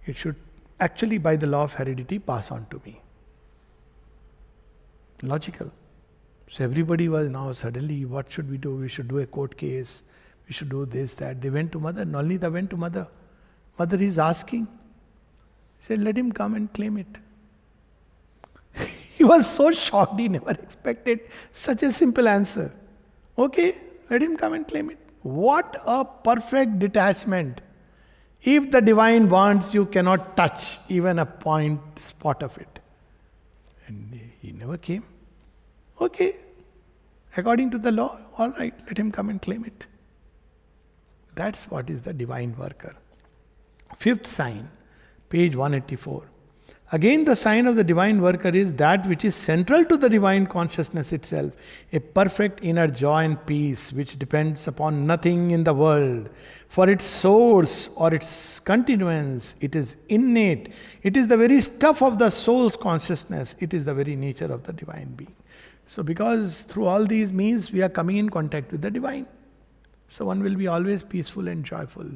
it should actually by the law of heredity pass on to me. Logical. So everybody was now suddenly, what should we do? We should do a court case. We should do this, that. They went to mother. Nalnita went to mother. Mother is asking. He said, let him come and claim it. He was so shocked. He never expected such a simple answer. Okay, let him come and claim it. What a perfect detachment. If the divine wants, you cannot touch even a spot of it. And he never came. Okay, according to the law, all right, let him come and claim it. That's what is the divine worker. Fifth sign, page 184. Again, the sign of the divine worker is that which is central to the divine consciousness itself, a perfect inner joy and peace which depends upon nothing in the world. For its source or its continuance, it is innate. It is the very stuff of the soul's consciousness. It is the very nature of the divine being. So because through all these means we are coming in contact with the divine. So one will be always peaceful and joyful.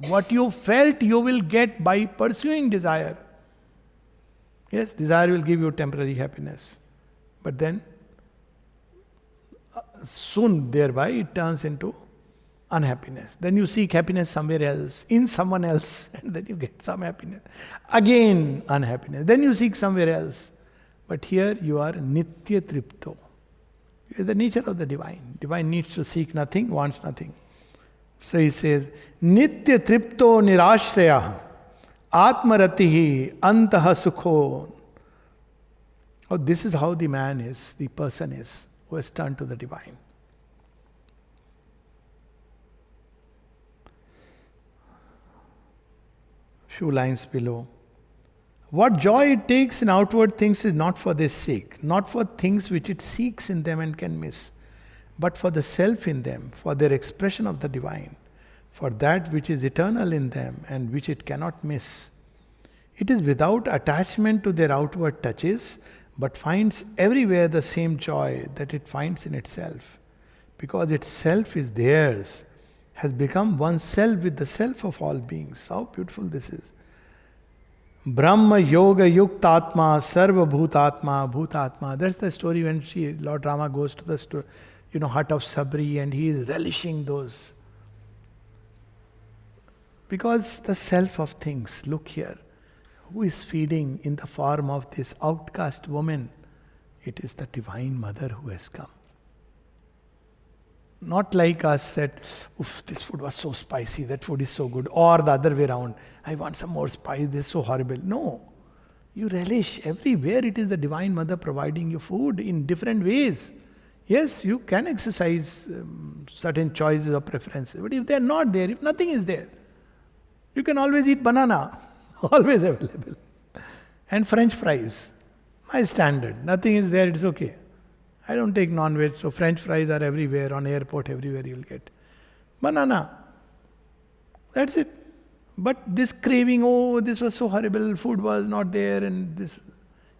What you felt you will get by pursuing desire. Yes, desire will give you temporary happiness. But then soon thereby it turns into unhappiness. Then you seek happiness somewhere else, in someone else, and then you get some happiness. Again unhappiness. Then you seek somewhere else. But here you are nitya tripto. You are the nature of the divine. Divine needs to seek nothing, wants nothing. So he says, nitya tripto nirashraya atmaratihi antaha sukho Oh, this is how the man is, the person is, who has turned to the divine. Few lines below. What joy it takes in outward things is not for their sake, not for things which it seeks in them and can miss, but for the self in them, for their expression of the divine, for that which is eternal in them and which it cannot miss. It is without attachment to their outward touches, but finds everywhere the same joy that it finds in itself, because its self is theirs, has become one self with the self of all beings. How beautiful this is. Brahma Yoga Yuktatma Sarva Bhutatma Bhutatma. That's the story when Lord Rama goes to the hut of Sabri and he is relishing those. Because the self of things, look here, who is feeding in the form of this outcast woman? It is the Divine Mother who has come. Not like us that, oof, this food was so spicy, that food is so good. Or the other way around, I want some more spice, this is so horrible. No. You relish everywhere. It is the Divine Mother providing you food in different ways. Yes, you can exercise certain choices or preferences. But if they are not there, if nothing is there, you can always eat banana. Always available. And French fries. My standard. Nothing is there, it's okay. I don't take non-veg, so French fries are everywhere, on airport, everywhere you will get. Banana. That's it. But this craving, oh, this was so horrible, food was not there, and this.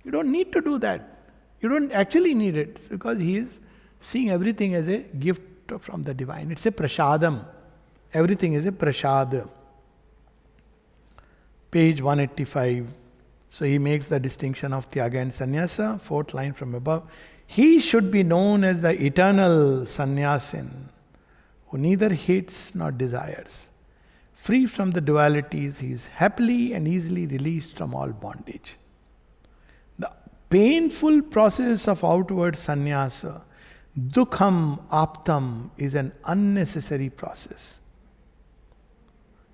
You don't need to do that. You don't actually need it, because he is seeing everything as a gift from the divine. It's a prashadam. Everything is a prashadam. Page 185. So he makes the distinction of Tyaga and Sannyasa, fourth line from above. He should be known as the eternal sannyasin, who neither hates nor desires. Free from the dualities, he is happily and easily released from all bondage. The painful process of outward sannyasa, dukham aptam, is an unnecessary process.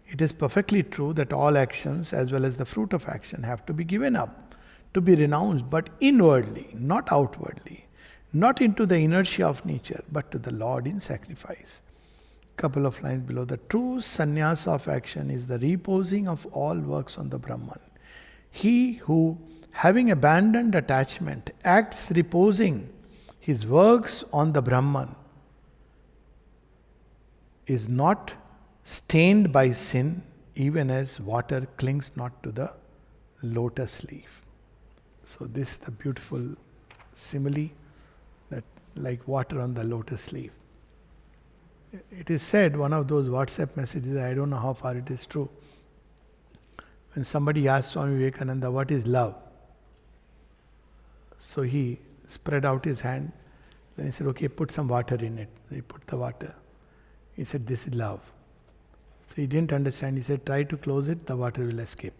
It is perfectly true that all actions, as well as the fruit of action, have to be given up, to be renounced, but inwardly, not outwardly. Not into the inertia of nature, but to the Lord in sacrifice. Couple of lines below. The true sannyasa of action is the reposing of all works on the Brahman. He who, having abandoned attachment, acts reposing his works on the Brahman, is not stained by sin, even as water clings not to the lotus leaf. So this is the beautiful simile, that like water on the lotus leaf. It is said, one of those WhatsApp messages, I don't know how far it is true, when somebody asked Swami Vivekananda, what is love? So he spread out his hand, then he said, okay, put some water in it. He put the water. He said, this is love. So he didn't understand. He said, try to close it, the water will escape.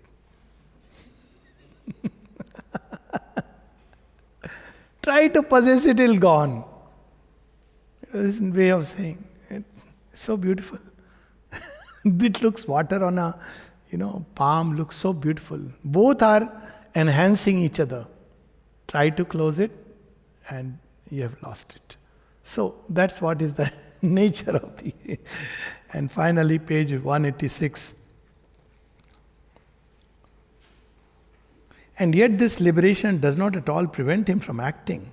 Try to possess it, it'll gone. This is a way of saying. It's so beautiful. It looks, water on a palm looks so beautiful. Both are enhancing each other. Try to close it and you have lost it. So that's what is the nature of the... And finally, page 186. And yet this liberation does not at all prevent him from acting.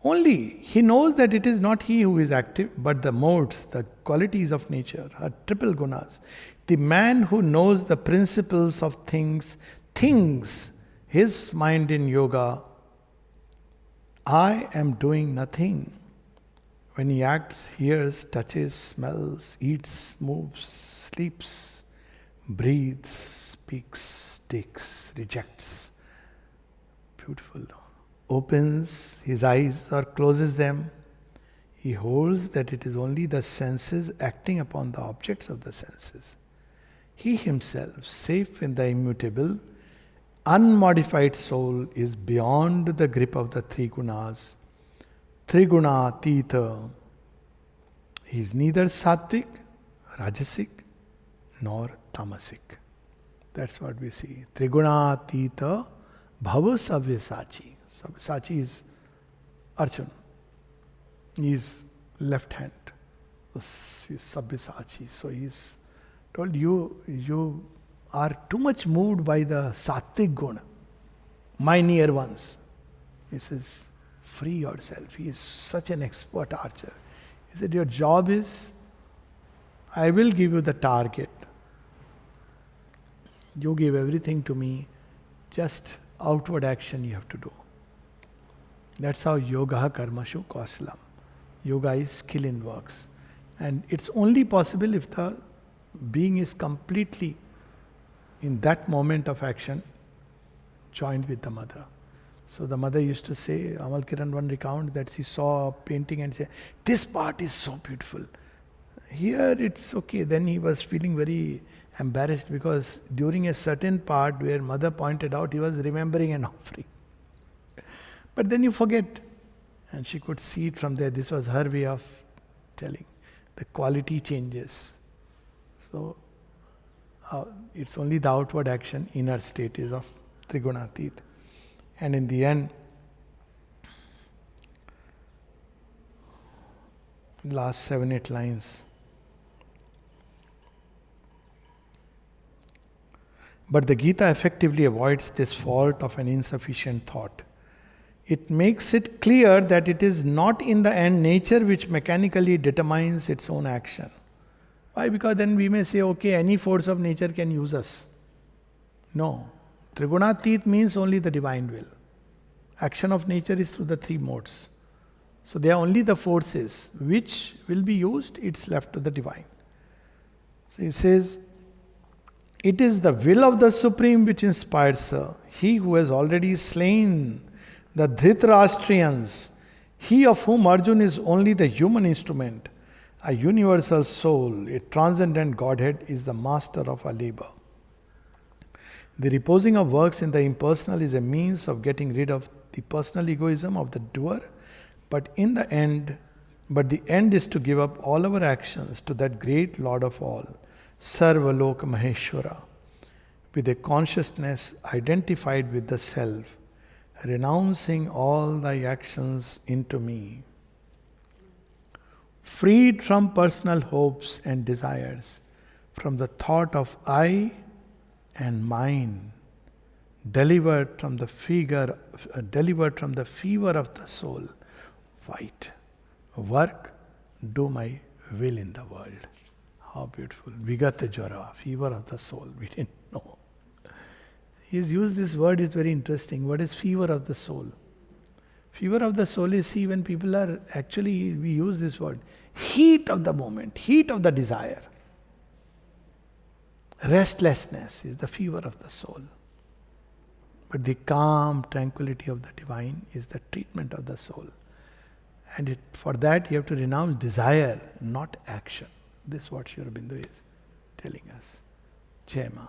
Only he knows that it is not he who is active, but the modes, the qualities of nature, her triple gunas. The man who knows the principles of things, his mind in yoga, I am doing nothing. When he acts, hears, touches, smells, eats, moves, sleeps, breathes, speaks, takes, rejects. Beautiful. Opens his eyes or closes them. He holds that it is only the senses acting upon the objects of the senses. He himself, safe in the immutable, unmodified soul, is beyond the grip of the three gunas. Triguna Tita. He is neither sattvic, rajasic, nor tamasic. That's what we see. Triguna Tita Bhava Savyasachi. Sabyasachi is Arjun. He is left hand. This is Sabyasachi. So he is told, you are too much moved by the sattvic guna, my near ones. He says, free yourself. He is such an expert archer. He said, your job is, I will give you the target. You give everything to me, just outward action you have to do. That's how yoga karmashu kauslam. Yoga is skill in works. And it's only possible if the being is completely, in that moment of action, joined with the mother. So the mother used to say, Amal Kiran one recount that she saw a painting and said, this part is so beautiful. Here it's okay. Then he was feeling very embarrassed because during a certain part where mother pointed out, he was remembering an offering. But then you forget. And she could see it from there. This was her way of telling. The quality changes. So it's only the outward action, inner state is of Trigunatit. And in the end, last 7-8 lines. But the Gita effectively avoids this fault of an insufficient thought. It makes it clear that it is not in the end nature which mechanically determines its own action. Why? Because then we may say, okay, any force of nature can use us. No. Trigunatit means only the divine will. Action of nature is through the 3 modes. So they are only the forces which will be used, it's left to the divine. So he says, it is the will of the Supreme which inspires her. He who has already slain the Dhritarashtrians, he of whom Arjun is only the human instrument, a universal soul, a transcendent Godhead, is the master of our labor. The reposing of works in the impersonal is a means of getting rid of the personal egoism of the doer, but the end is to give up all our actions to that great Lord of all, Sarvalok Maheshwara, with a consciousness identified with the self, renouncing all thy actions into me. Freed from personal hopes and desires, from the thought of I and mine, delivered from the fever of the soul, fight, work, do my will in the world. How beautiful. Vigata Jara, fever of the soul. We didn't know. He's used this word, it's very interesting. What is fever of the soul? Fever of the soul is, see, when people are actually, we use this word, heat of the moment, heat of the desire. Restlessness is the fever of the soul. But the calm tranquility of the divine is the treatment of the soul. And for that you have to renounce desire, not action. This is what Aurobindo is telling us. Jai Ma.